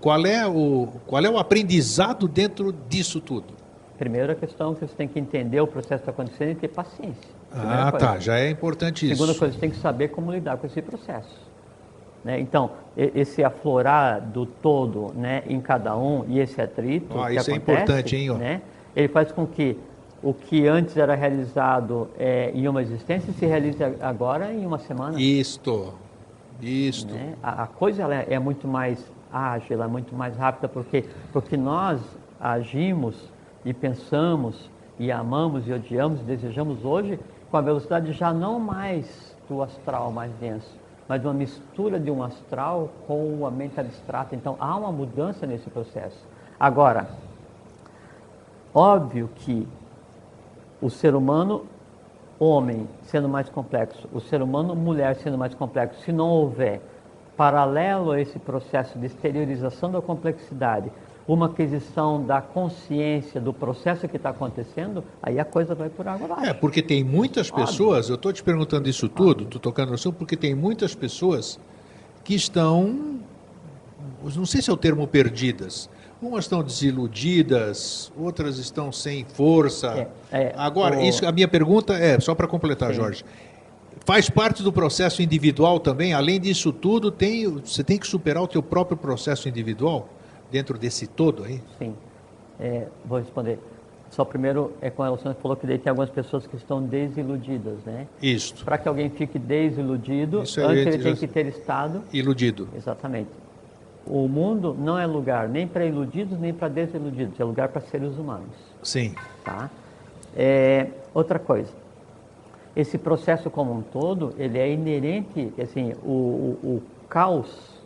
qual é o aprendizado dentro disso tudo? Primeira questão que você tem que entender o processo que está acontecendo e ter paciência. Ah, tá, já é importante isso. Segunda coisa, você tem que saber como lidar com esse processo. Né? Então, esse aflorar do todo, né, em cada um e esse atrito que isso acontece, é importante, hein? Né, ele faz com que o que antes era realizado em uma existência se realize agora em uma semana. Isto. Né? A coisa ela é muito mais ágil, ela é muito mais rápida, porque nós agimos e pensamos e amamos e odiamos e desejamos hoje com a velocidade já não mais do astral mais denso, mas uma mistura de um astral com a mente abstrata. Então, há uma mudança nesse processo. Agora, óbvio que o ser humano, homem, sendo mais complexo, o ser humano, mulher, sendo mais complexo, se não houver, paralelo a esse processo de exteriorização da complexidade, uma aquisição da consciência do processo que está acontecendo, aí a coisa vai por água abaixo. Porque tem muitas pessoas, eu estou te perguntando isso tudo, estou tocando no assunto, porque tem muitas pessoas que estão, não sei se é o termo perdidas, umas estão desiludidas, outras estão sem força. Agora, isso, a minha pergunta é, só para completar, sim, Jorge, faz parte do processo individual também? Além disso tudo, você tem que superar o teu próprio processo individual dentro desse todo aí? Sim. Vou responder. Só primeiro, com relação, você falou que daí tem algumas pessoas que estão desiludidas, né? Isso. Para que alguém fique desiludido, antes ele tem que ter estado... iludido. Exatamente. O mundo não é lugar nem para iludidos, nem para desiludidos. É lugar para seres humanos. Sim. Tá? Outra coisa. Esse processo como um todo, ele é inerente, assim, o caos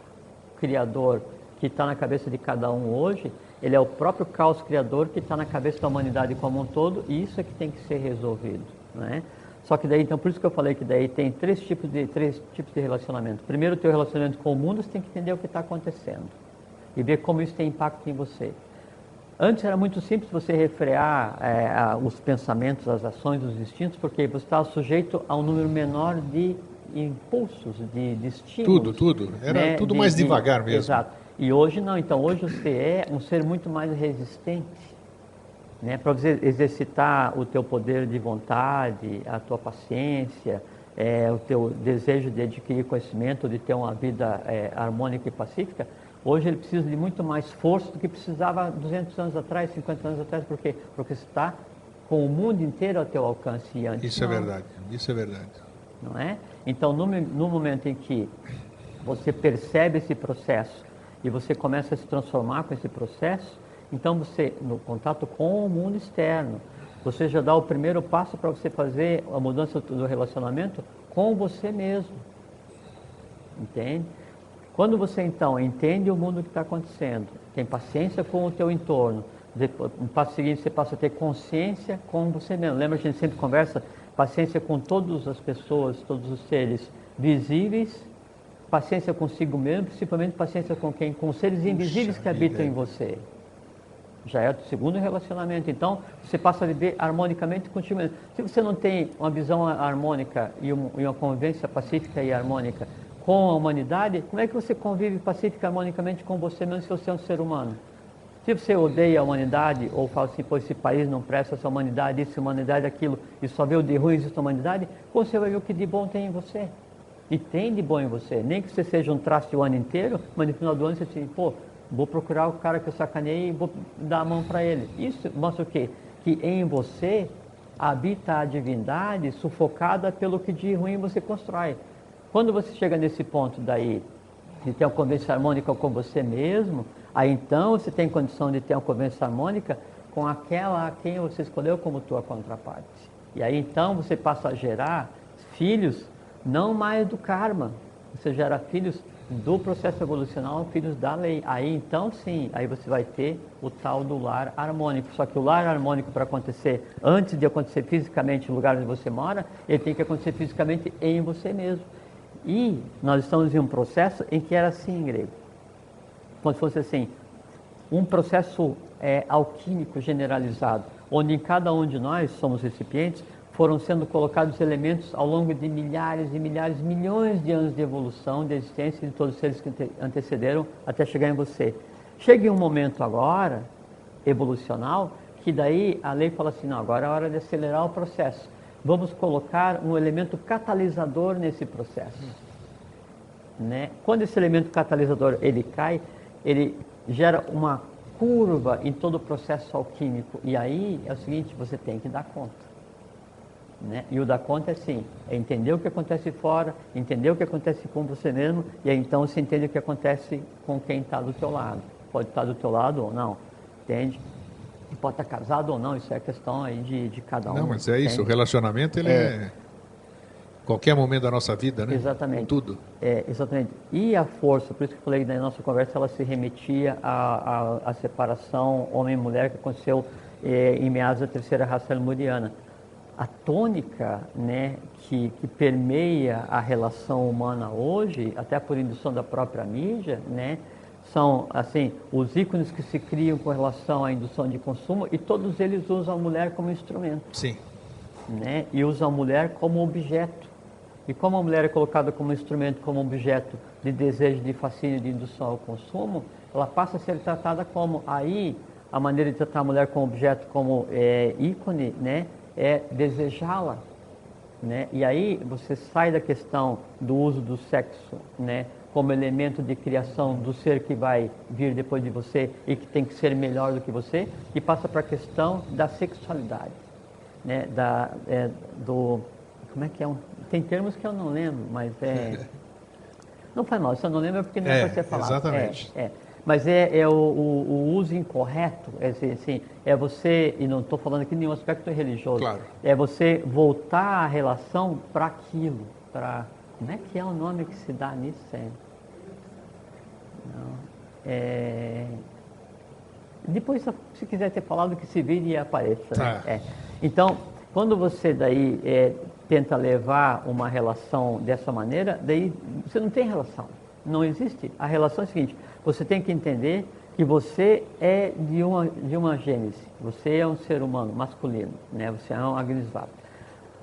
criador que está na cabeça de cada um hoje, ele é o próprio caos criador que está na cabeça da humanidade como um todo, e isso é que tem que ser resolvido, né? Só que daí, então, por isso que eu falei que daí tem três tipos de relacionamento. Primeiro, o teu relacionamento com o mundo, você tem que entender o que está acontecendo e ver como isso tem impacto em você. Antes era muito simples você refrear os pensamentos, as ações, os instintos, porque você estava sujeito a um número menor de impulsos, de estímulos. Tudo. Era tudo mais devagar mesmo. Exato. E hoje não. Então, hoje você é um ser muito mais resistente, né? Para você exercitar o teu poder de vontade, a tua paciência, o teu desejo de adquirir conhecimento, de ter uma vida harmônica e pacífica, hoje ele precisa de muito mais força do que precisava 200 anos atrás, 50 anos atrás, porque você está com o mundo inteiro ao teu alcance e antes. Isso não. É verdade, isso é verdade. Não é? Então, no momento em que você percebe esse processo e você começa a se transformar com esse processo, então você, no contato com o mundo externo, você já dá o primeiro passo para você fazer a mudança do relacionamento com você mesmo. Entende? Quando você, então, entende o mundo que está acontecendo, tem paciência com o teu entorno, no passo seguinte você passa a ter consciência com você mesmo. Lembra que a gente sempre conversa? Paciência com todas as pessoas, todos os seres visíveis, paciência consigo mesmo, principalmente paciência com quem? Com os seres invisíveis que habitam em você. Já é o segundo relacionamento. Então, você passa a viver harmonicamente contigo mesmo. Se você não tem uma visão harmônica e uma convivência pacífica e harmônica com a humanidade, como é que você convive pacífica e harmonicamente com você mesmo se você é um ser humano? Se você odeia a humanidade, ou fala assim, pô, esse país não presta, essa humanidade, isso, humanidade, aquilo, e só vê o de ruim existe a humanidade, você vai ver o que de bom tem em você. E tem de bom em você. Nem que você seja um traste o ano inteiro, mas no final do ano você diz, pô, vou procurar o cara que eu sacanei e vou dar a mão para ele. Isso mostra o quê? Que em você habita a divindade sufocada pelo que de ruim você constrói. Quando você chega nesse ponto daí, de ter uma convivência harmônica com você mesmo, aí então você tem condição de ter uma convivência harmônica com aquela a quem você escolheu como tua contraparte. E aí então você passa a gerar filhos, não mais do karma, você gera filhos do processo evolucional, filhos da lei. Aí então sim, aí você vai ter o tal do lar harmônico. Só que o lar harmônico, para acontecer, antes de acontecer fisicamente no lugar onde você mora, ele tem que acontecer fisicamente em você mesmo. E nós estamos em um processo em que era assim em grego, como se fosse assim, um processo alquímico generalizado, onde em cada um de nós, somos recipientes, foram sendo colocados elementos ao longo de milhares e milhares, milhões de anos de evolução, de existência de todos os seres que antecederam até chegar em você. Chega em um momento agora, evolucional, que daí a lei fala assim, não, agora é a hora de acelerar o processo. Vamos colocar um elemento catalisador nesse processo. Né? Quando esse elemento catalisador ele cai, ele gera uma curva em todo o processo alquímico. E aí é o seguinte, você tem que dar conta. Né? E o dar conta é assim, é entender o que acontece fora, entender o que acontece com você mesmo, e aí então você entende o que acontece com quem está do teu lado. Pode estar do teu lado ou não, entende? E pode estar casado ou não, isso é questão aí de cada um. Não, mas é isso, o relacionamento ele é... Qualquer momento da nossa vida, né? Exatamente. Tudo. Exatamente. E a força, por isso que eu falei na nossa conversa, ela se remetia à separação homem e mulher que aconteceu em meados da terceira raça lemuriana. A tônica, né, que permeia a relação humana hoje, até por indução da própria mídia, né, são assim os ícones que se criam com relação à indução de consumo, e todos eles usam a mulher como instrumento. Sim. Né, e usam a mulher como objeto. E como a mulher é colocada como instrumento, como objeto de desejo, de fascínio, de indução ao consumo, ela passa a ser tratada como, aí, a maneira de tratar a mulher como objeto, como ícone, né, é desejá-la. Né? E aí você sai da questão do uso do sexo, né, como elemento de criação do ser que vai vir depois de você e que tem que ser melhor do que você, e passa para a questão da sexualidade, né, como é que é? Tem termos que eu não lembro, mas não faz mal, se eu não lembro é porque não é para ser falado. Exatamente. Mas o uso incorreto, assim, é você, e não estou falando aqui de nenhum aspecto religioso, Claro. é você voltar a relação para aquilo, para... Como é que é o nome que se dá nisso? Depois, se quiser ter falado, que se vire e apareça. Tá. Né? Então, quando você daí tenta levar uma relação dessa maneira, daí você não tem relação. Não existe. A relação é a seguinte: você tem que entender que você é de uma gênese. Você é um ser humano masculino, né? Você é um Agnisvara.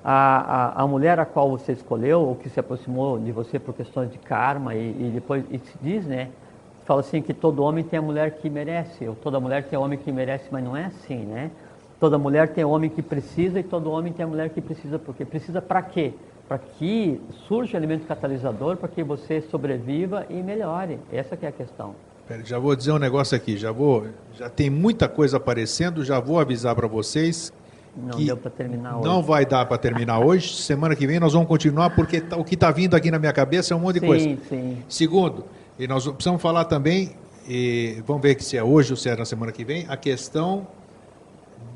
A mulher a qual você escolheu, ou que se aproximou de você por questões de karma, e depois se diz, né? Fala assim que todo homem tem a mulher que merece, ou toda mulher tem o homem que merece, mas não é assim, né? Toda mulher tem o homem que precisa, e todo homem tem a mulher que precisa. Porque precisa para quê? Para que surja elemento catalisador, para que você sobreviva e melhore. Essa que é a questão. Pera, já vou dizer um negócio aqui, já tem muita coisa aparecendo, já vou avisar para vocês. Não que deu para terminar hoje. Não vai dar para terminar hoje. Semana que vem nós vamos continuar, porque o que está vindo aqui na minha cabeça é um monte de coisa. Sim. Segundo, e nós precisamos falar também, vamos ver se é hoje ou se é na semana que vem, a questão,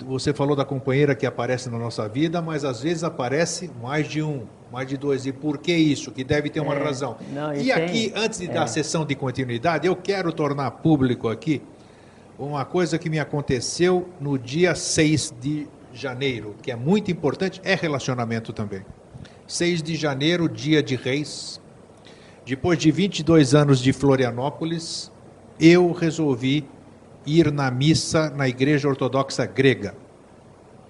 você falou da companheira que aparece na nossa vida, mas às vezes aparece mais de um, mais de dois. E por que isso? Que deve ter uma razão. Não, e aqui, antes de dar a sessão de continuidade, eu quero tornar público aqui uma coisa que me aconteceu no dia 6 de janeiro, que é muito importante, é relacionamento também. 6 de janeiro, dia de Reis. Depois de 22 anos de Florianópolis, eu resolvi ir na missa na Igreja Ortodoxa Grega.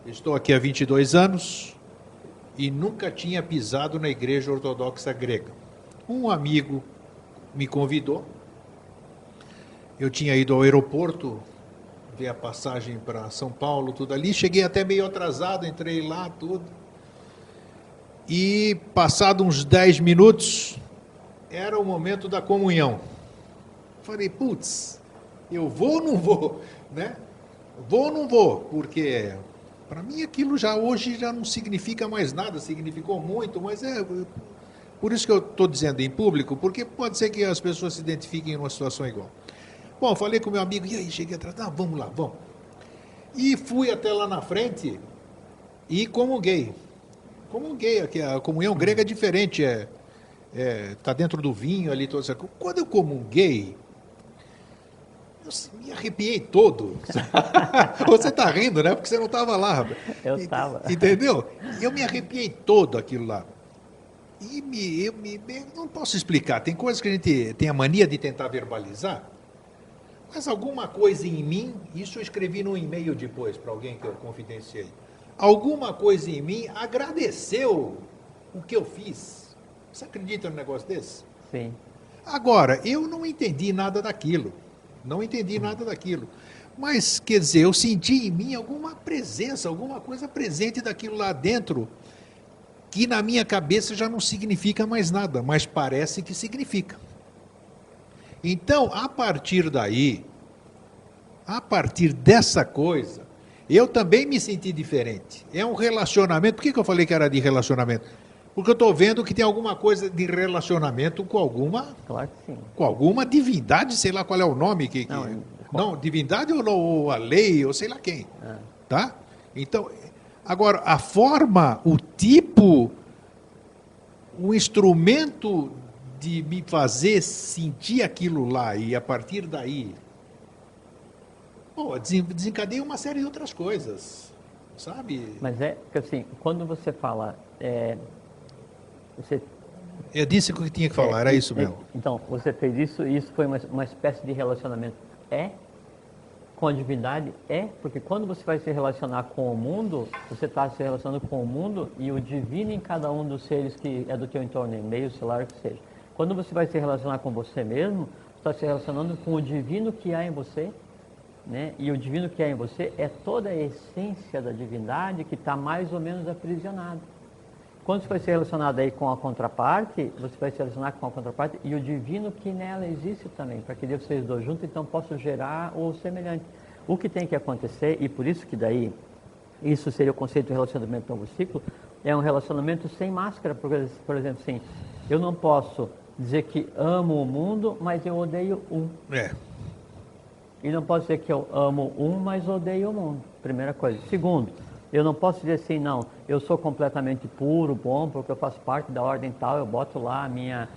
Estou aqui há 22 anos e nunca tinha pisado na Igreja Ortodoxa Grega. Um amigo me convidou. Eu tinha ido ao aeroporto ver a passagem para São Paulo, tudo ali. Cheguei até meio atrasado, entrei lá, tudo. E passado uns 10 minutos, era o momento da comunhão. Falei, putz, eu vou ou não vou, né? Vou ou não vou? Porque para mim aquilo já hoje já não significa mais nada, significou muito, mas por isso que eu estou dizendo em público, porque pode ser que as pessoas se identifiquem em uma situação igual. Bom, falei com meu amigo, e aí, cheguei atrás, vamos lá, vamos. E fui até lá na frente e comunguei. Comunguei, aqui a comunhão grega é diferente, tá dentro do vinho ali, toda essa coisa. Quando eu comunguei, eu me arrepiei todo. Você está rindo, né? Porque você não estava lá. Eu estava. Entendeu? Eu me arrepiei todo aquilo lá. E eu não posso explicar. Tem coisas que a gente tem a mania de tentar verbalizar, mas alguma coisa em mim, isso eu escrevi num e-mail depois para alguém que eu confidenciei. Alguma coisa em mim agradeceu o que eu fiz. Você acredita num negócio desse? Sim. Agora, eu não entendi nada daquilo. Não entendi nada daquilo. Mas, quer dizer, eu senti em mim alguma presença, alguma coisa presente daquilo lá dentro, que na minha cabeça já não significa mais nada, mas parece que significa. Então, a partir daí, a partir dessa coisa, eu também me senti diferente. É um relacionamento. Por que eu falei que era de relacionamento? Porque eu estou vendo que tem alguma coisa de relacionamento com alguma... Claro que sim. Com alguma divindade, sei lá qual é o nome. Não, divindade ou a lei, ou sei lá quem. Tá? Então, agora, a forma, o tipo, um instrumento de me fazer sentir aquilo lá e a partir daí, pô, desencadeia uma série de outras coisas, sabe? Mas é que assim, quando você fala, você Eu disse o que tinha que falar, era isso mesmo. então, você fez isso e isso foi uma espécie de relacionamento. Com a divindade? Porque quando você vai se relacionar com o mundo, você está se relacionando com o mundo e o divino em cada um dos seres que é do teu entorno, meio celular que seja. Quando você vai se relacionar com você mesmo, você está se relacionando com o divino que há em você, né? E o divino que há em você é toda a essência da divindade que está mais ou menos aprisionada. Quando você vai se relacionado aí com a contraparte, você vai se relacionar com a contraparte e o divino que nela existe também, para que Deus vocês dois juntos, então possam gerar o semelhante. O que tem que acontecer, e por isso que daí, isso seria o conceito de relacionamento novo ciclo, é um relacionamento sem máscara, por exemplo, assim, eu não posso dizer que amo o mundo, mas eu odeio um. E não posso dizer que eu amo um, mas odeio o mundo, primeira coisa. Segundo, eu não posso dizer assim, não, eu sou completamente puro, bom, porque eu faço parte da ordem tal, eu boto lá a minha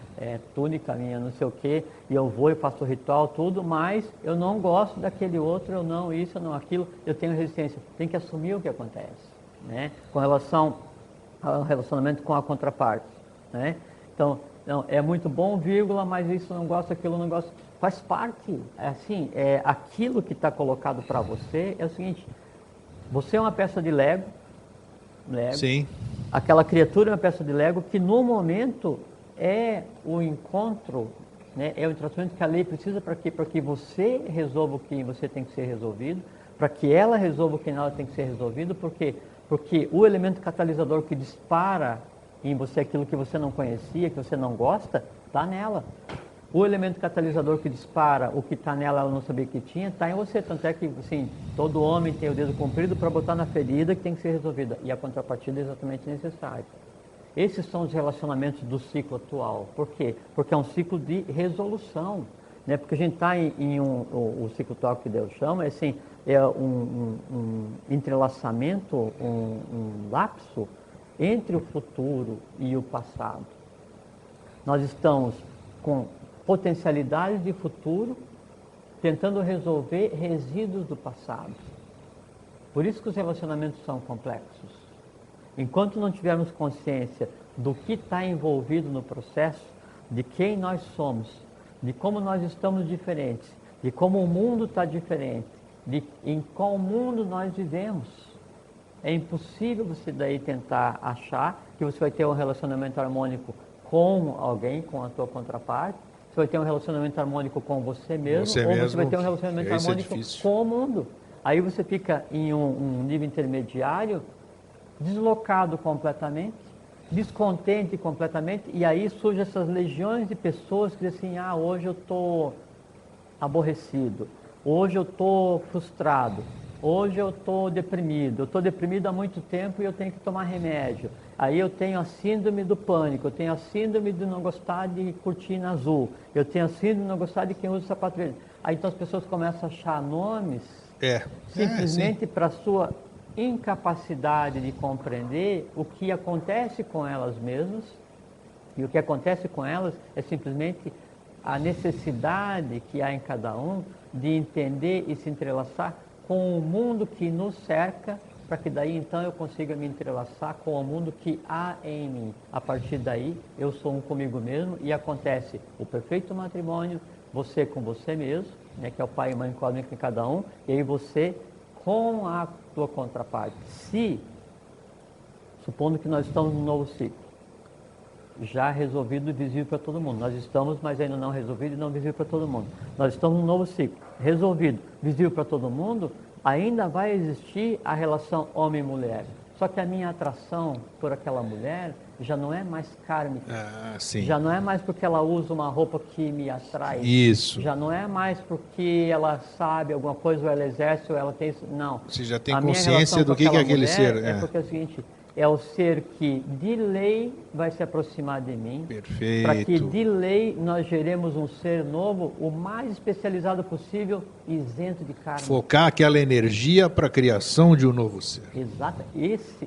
túnica, minha não sei o quê, e eu vou e faço o ritual, tudo, mas eu não gosto daquele outro, eu não isso, eu não aquilo, eu tenho resistência. Tem que assumir o que acontece, né? Com relação ao relacionamento com a contraparte, né? Então, não, é muito bom, vírgula, mas isso não gosto, aquilo não gosto. Faz parte, assim, aquilo que está colocado para você é o seguinte. Você é uma peça de Lego. Sim. Aquela criatura é uma peça de Lego que no momento é o encontro, né? É o tratamento que a lei precisa para quê? Para que você resolva o que você tem que ser resolvido, para que ela resolva o que nela tem que ser resolvido, porque o elemento catalisador que dispara em você aquilo que você não conhecia, que você não gosta, está nela. O elemento catalisador que dispara o que está nela, ela não sabia que tinha, está em você. Tanto é que, assim, todo homem tem o dedo comprido para botar na ferida que tem que ser resolvida. E a contrapartida é exatamente necessária. Esses são os relacionamentos do ciclo atual. Por quê? Porque é um ciclo de resolução. Né? Porque a gente está o ciclo atual que Deus chama, assim, é um entrelaçamento, um lapso entre o futuro e o passado. Nós estamos com potencialidades de futuro, tentando resolver resíduos do passado. Por isso que os relacionamentos são complexos. Enquanto não tivermos consciência do que está envolvido no processo, de quem nós somos, de como nós estamos diferentes, de como o mundo está diferente, de em qual mundo nós vivemos, é impossível você daí tentar achar que você vai ter um relacionamento harmônico com alguém, com a tua contraparte. Você vai ter um relacionamento harmônico com você mesmo, você vai ter um relacionamento harmônico com o mundo. Aí você fica em um nível intermediário, deslocado completamente, descontente completamente, e aí surgem essas legiões de pessoas que dizem assim, hoje eu estou aborrecido, hoje eu estou frustrado, hoje eu estou deprimido há muito tempo e eu tenho que tomar remédio. Aí eu tenho a síndrome do pânico, eu tenho a síndrome de não gostar de cortina azul, eu tenho a síndrome de não gostar de quem usa sapato verde. Aí então as pessoas começam a achar nomes simplesmente para a sua incapacidade de compreender o que acontece com elas mesmas, e o que acontece com elas é simplesmente a necessidade que há em cada um de entender e se entrelaçar com o mundo que nos cerca, para que daí então eu consiga me entrelaçar com o mundo que há em mim. A partir daí eu sou um comigo mesmo e acontece o perfeito matrimônio, você com você mesmo, né, que é o pai e mãe cósmica em cada um, e aí você com a tua contraparte. Se, supondo que nós estamos num novo ciclo, já resolvido e visível para todo mundo. Nós estamos, mas ainda não resolvido e não visível para todo mundo. Nós estamos num novo ciclo, resolvido, visível para todo mundo, ainda vai existir a relação homem-mulher. Só que a minha atração por aquela mulher já não é mais kármica. Já não é mais porque ela usa uma roupa que me atrai. Isso. Já não é mais porque ela sabe alguma coisa, ou ela exerce, ou ela tem... Não. Você já tem consciência do que é aquele ser. É porque é o seguinte, é o ser que de lei vai se aproximar de mim, Perfeito. para que de lei nós geremos um ser novo, o mais especializado possível, isento de karma. Focar aquela energia para a criação de um novo ser. Exato.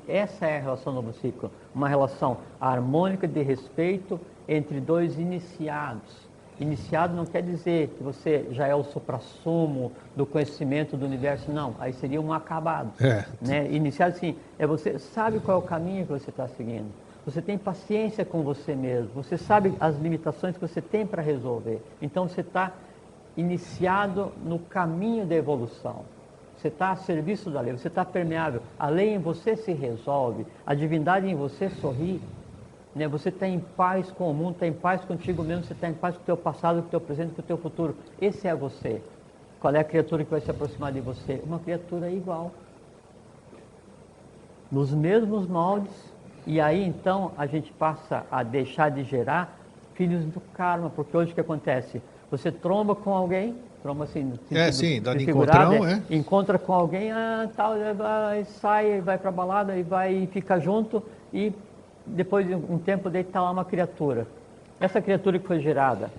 Essa é a relação novo ciclo, uma relação harmônica de respeito entre dois iniciados. Iniciado não quer dizer que você já é o suprassumo do conhecimento do universo, não. Aí seria um acabado. Né? Iniciado, sim, é você sabe qual é o caminho que você está seguindo. Você tem paciência com você mesmo. Você sabe as limitações que você tem para resolver. Então você está iniciado no caminho da evolução. Você está a serviço da lei, você está permeável. A lei em você se resolve, a divindade em você sorri. Né? Você está em paz com o mundo, está em paz contigo mesmo, você está em paz com o teu passado, com o teu presente, com o teu futuro. Esse é você. Qual é a criatura que vai se aproximar de você? Uma criatura igual. Nos mesmos moldes. E aí então a gente passa a deixar de gerar filhos do karma. Porque hoje o que acontece? Você tromba com alguém, tromba assim, sim, dá de encontrão, encontra com alguém, tal, sai, vai para a balada e vai ficar junto e depois de um tempo daí está lá uma criatura. Essa criatura que foi gerada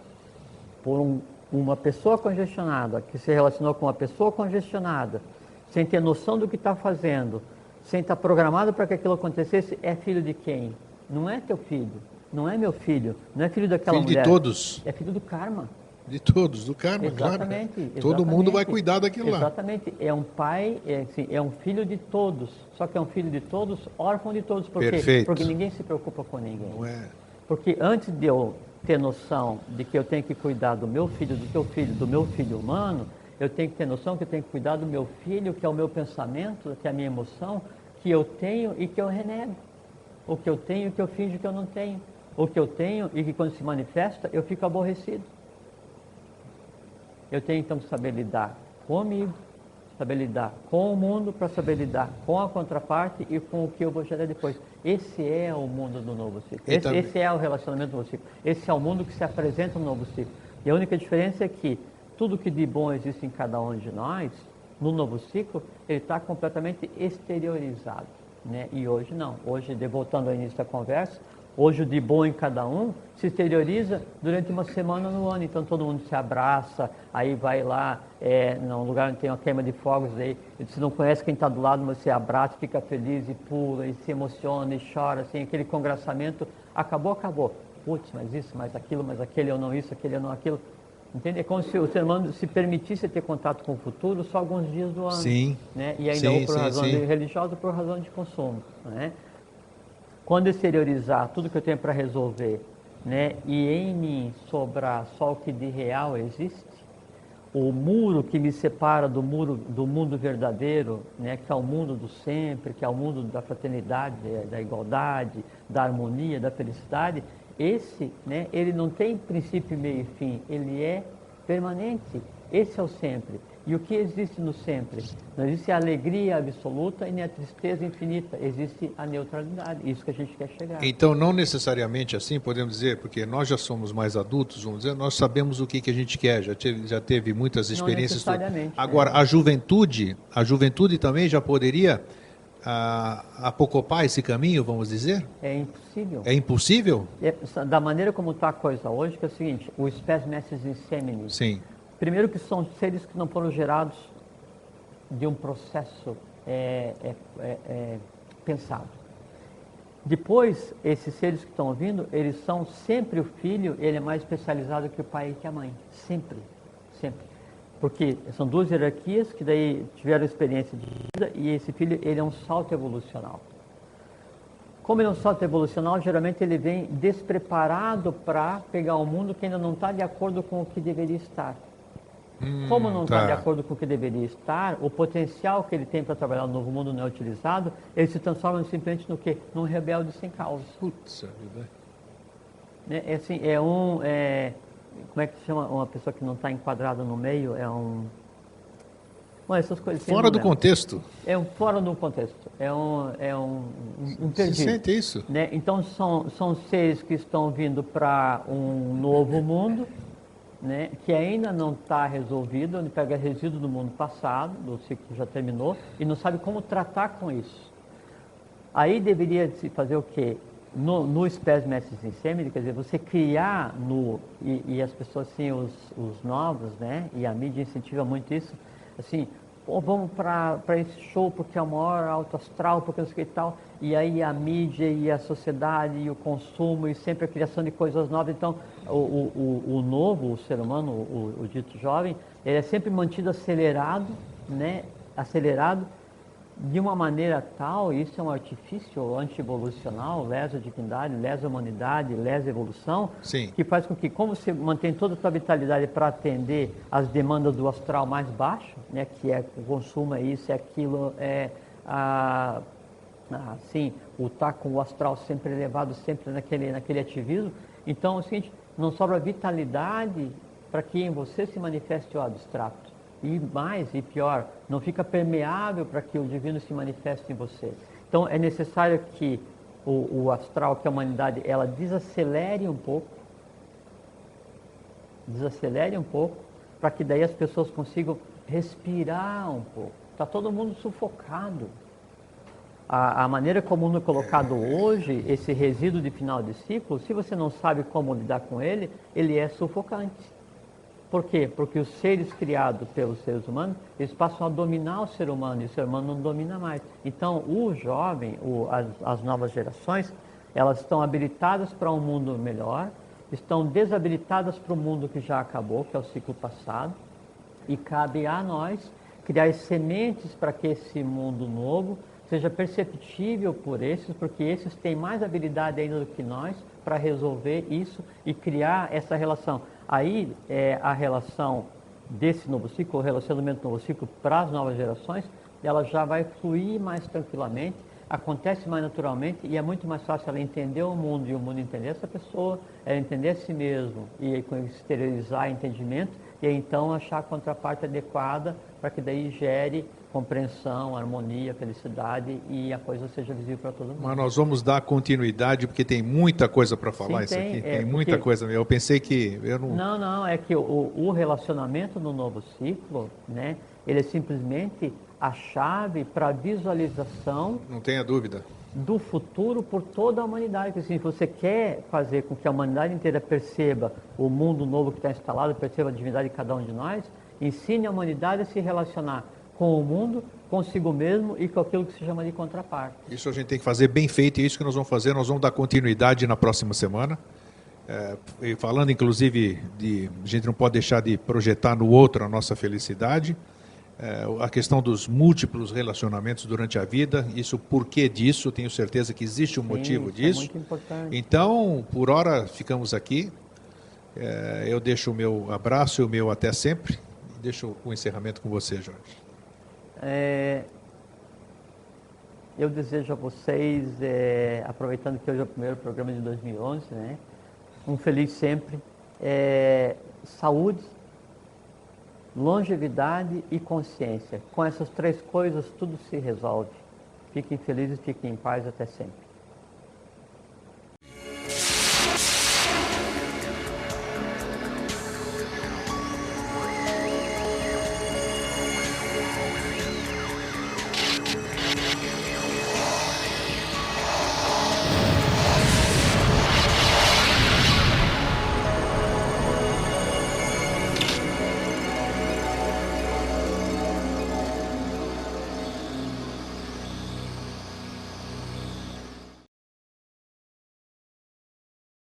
por uma pessoa congestionada, que se relacionou com uma pessoa congestionada, sem ter noção do que está fazendo, sem estar programado para que aquilo acontecesse, é filho de quem? Não é teu filho, não é meu filho, não é filho daquela mulher. Filho de todos. É filho do karma. De todos, do karma, exatamente, claro. Exatamente. Todo mundo vai cuidar daquilo lá. Exatamente. É um pai, é um filho de todos. Só que é um filho de todos, órfão de todos. Por quê? Porque ninguém se preocupa com ninguém. Não é. Porque antes de eu ter noção de que eu tenho que cuidar do meu filho, do teu filho, do meu filho humano, eu tenho que ter noção que eu tenho que cuidar do meu filho, que é o meu pensamento, que é a minha emoção, que eu tenho e que eu renego. O que eu tenho e que eu finjo que eu não tenho. O que eu tenho e que quando se manifesta, eu fico aborrecido. Eu tenho então que saber lidar comigo, saber lidar com o mundo, para saber lidar com a contraparte e com o que eu vou gerar depois. Esse é o mundo do novo ciclo. Esse é o relacionamento do novo ciclo. Esse é o mundo que se apresenta no novo ciclo. E a única diferença é que tudo que de bom existe em cada um de nós, no novo ciclo, ele está completamente exteriorizado. Né? E hoje não. Hoje, voltando ao início da conversa, hoje o de bom em cada um se exterioriza durante uma semana no ano. Então todo mundo se abraça, aí vai lá num lugar onde tem uma queima de fogos, aí você não conhece quem está do lado, mas você abraça, fica feliz e pula, e se emociona e chora, assim, aquele congraçamento, acabou. Putz, mas isso, mais aquilo, mas aquele ou não isso, aquele ou não aquilo. Entende? É como se o ser humano se permitisse ter contato com o futuro só alguns dias do ano. Sim. Né? E ainda ou por razão religiosa ou por razão de consumo. Né? Quando exteriorizar tudo que eu tenho para resolver, né, e em mim sobrar só o que de real existe, o muro que me separa do mundo verdadeiro, né, que é o mundo do sempre, que é o mundo da fraternidade, da igualdade, da harmonia, da felicidade, esse, né, ele não tem princípio, meio e fim, ele é permanente. Esse é o sempre. E o que existe no sempre? Não existe a alegria absoluta e nem a tristeza infinita. Existe a neutralidade. Isso que a gente quer chegar. Então, não necessariamente assim, podemos dizer, porque nós já somos mais adultos, vamos dizer, nós sabemos o que a gente quer, já teve muitas experiências. Não necessariamente. Agora, a juventude também já poderia apocopar esse caminho, vamos dizer? É impossível. É impossível? Da maneira como está a coisa hoje, que é o seguinte, o spes mestres in semine. Sim. Primeiro que são seres que não foram gerados de um processo pensado. Depois, esses seres que estão vindo, eles são sempre o filho, ele é mais especializado que o pai e que a mãe. Sempre. Porque são duas hierarquias que daí tiveram experiência de vida e esse filho, ele é um salto evolucional. Como ele é um salto evolucional, geralmente ele vem despreparado para pegar um mundo que ainda não está de acordo com o que deveria estar. Como não está de acordo com o que deveria estar, o potencial que ele tem para trabalhar no novo mundo não é utilizado, ele se transforma simplesmente no quê? Num rebelde sem causa. Putz, vida. Como é que se chama uma pessoa que não está enquadrada no meio? Bom, essas coisas fora do contexto. Fora do contexto. Um perdido. Você sente isso? Né? Então são seres que estão vindo para um novo mundo, né, que ainda não está resolvido, onde pega resíduo do mundo passado, do ciclo que já terminou, e não sabe como tratar com isso. Aí deveria se fazer o quê? No SPES Mestres em Sêmen, quer dizer, você criar e as pessoas, assim, os novos, né? E a mídia incentiva muito isso, assim, pô, vamos para esse show porque é o maior alto astral, porque não sei o que e tal. E aí a mídia e a sociedade e o consumo e sempre a criação de coisas novas. Então, o novo, o ser humano, o dito jovem, ele é sempre mantido acelerado, né? Acelerado de uma maneira tal, isso é um artifício anti-evolucional, lesa a divindade, lesa a humanidade, lesa a evolução, Sim. que faz com que, como você mantém toda a sua vitalidade para atender as demandas do astral mais baixo, né, que é o consumo, é isso, é aquilo, assim, o estar com o astral sempre elevado, sempre naquele ativismo, então é o seguinte, não sobra vitalidade para que em você se manifeste o abstrato. E mais, e pior, não fica permeável para que o divino se manifeste em você. Então é necessário que o astral, que a humanidade, ela desacelere um pouco, para que daí as pessoas consigam respirar um pouco. Está todo mundo sufocado. A maneira como o mundo é colocado hoje, esse resíduo de final de ciclo, se você não sabe como lidar com ele, ele é sufocante. Por quê? Porque os seres criados pelos seres humanos, eles passam a dominar o ser humano, e o ser humano não domina mais. Então, o jovem, as novas gerações, elas estão habilitadas para um mundo melhor, estão desabilitadas para o mundo que já acabou, que é o ciclo passado, e cabe a nós criar sementes para que esse mundo novo seja perceptível por esses, porque esses têm mais habilidade ainda do que nós para resolver isso e criar essa relação. Aí, a relação desse novo ciclo, o relacionamento do novo ciclo para as novas gerações, ela já vai fluir mais tranquilamente, acontece mais naturalmente e é muito mais fácil ela entender o mundo e o mundo entender essa pessoa, ela entender a si mesmo e exteriorizar entendimento e então achar a contraparte adequada para que daí gere compreensão, harmonia, felicidade e a coisa seja visível para todo mundo. Mas nós vamos dar continuidade porque tem muita coisa para falar. Sim, isso tem, aqui. Tem muita coisa. Eu pensei que eu não. Não, é que o relacionamento no novo ciclo, né, ele é simplesmente a chave para a visualização. Não tenha dúvida. Do futuro por toda a humanidade. Porque, assim, você quer fazer com que a humanidade inteira perceba o mundo novo que está instalado, perceba a divindade de cada um de nós, ensine a humanidade a se relacionar com o mundo, consigo mesmo e com aquilo que se chama de contraparte. Isso a gente tem que fazer bem feito e é isso que nós vamos fazer. Nós vamos dar continuidade na próxima semana. E falando, inclusive, a gente não pode deixar de projetar no outro a nossa felicidade. A questão dos múltiplos relacionamentos durante a vida, isso, o porquê disso, tenho certeza que existe um motivo disso. É muito importante. Então, por hora, ficamos aqui. Eu deixo o meu abraço e o meu até sempre. Deixo o encerramento com você, Jorge. Eu desejo a vocês, aproveitando que hoje é o primeiro programa de 2011, né, um feliz sempre, saúde, longevidade e consciência. Com essas três coisas tudo se resolve. Fiquem felizes, fiquem em paz, até sempre.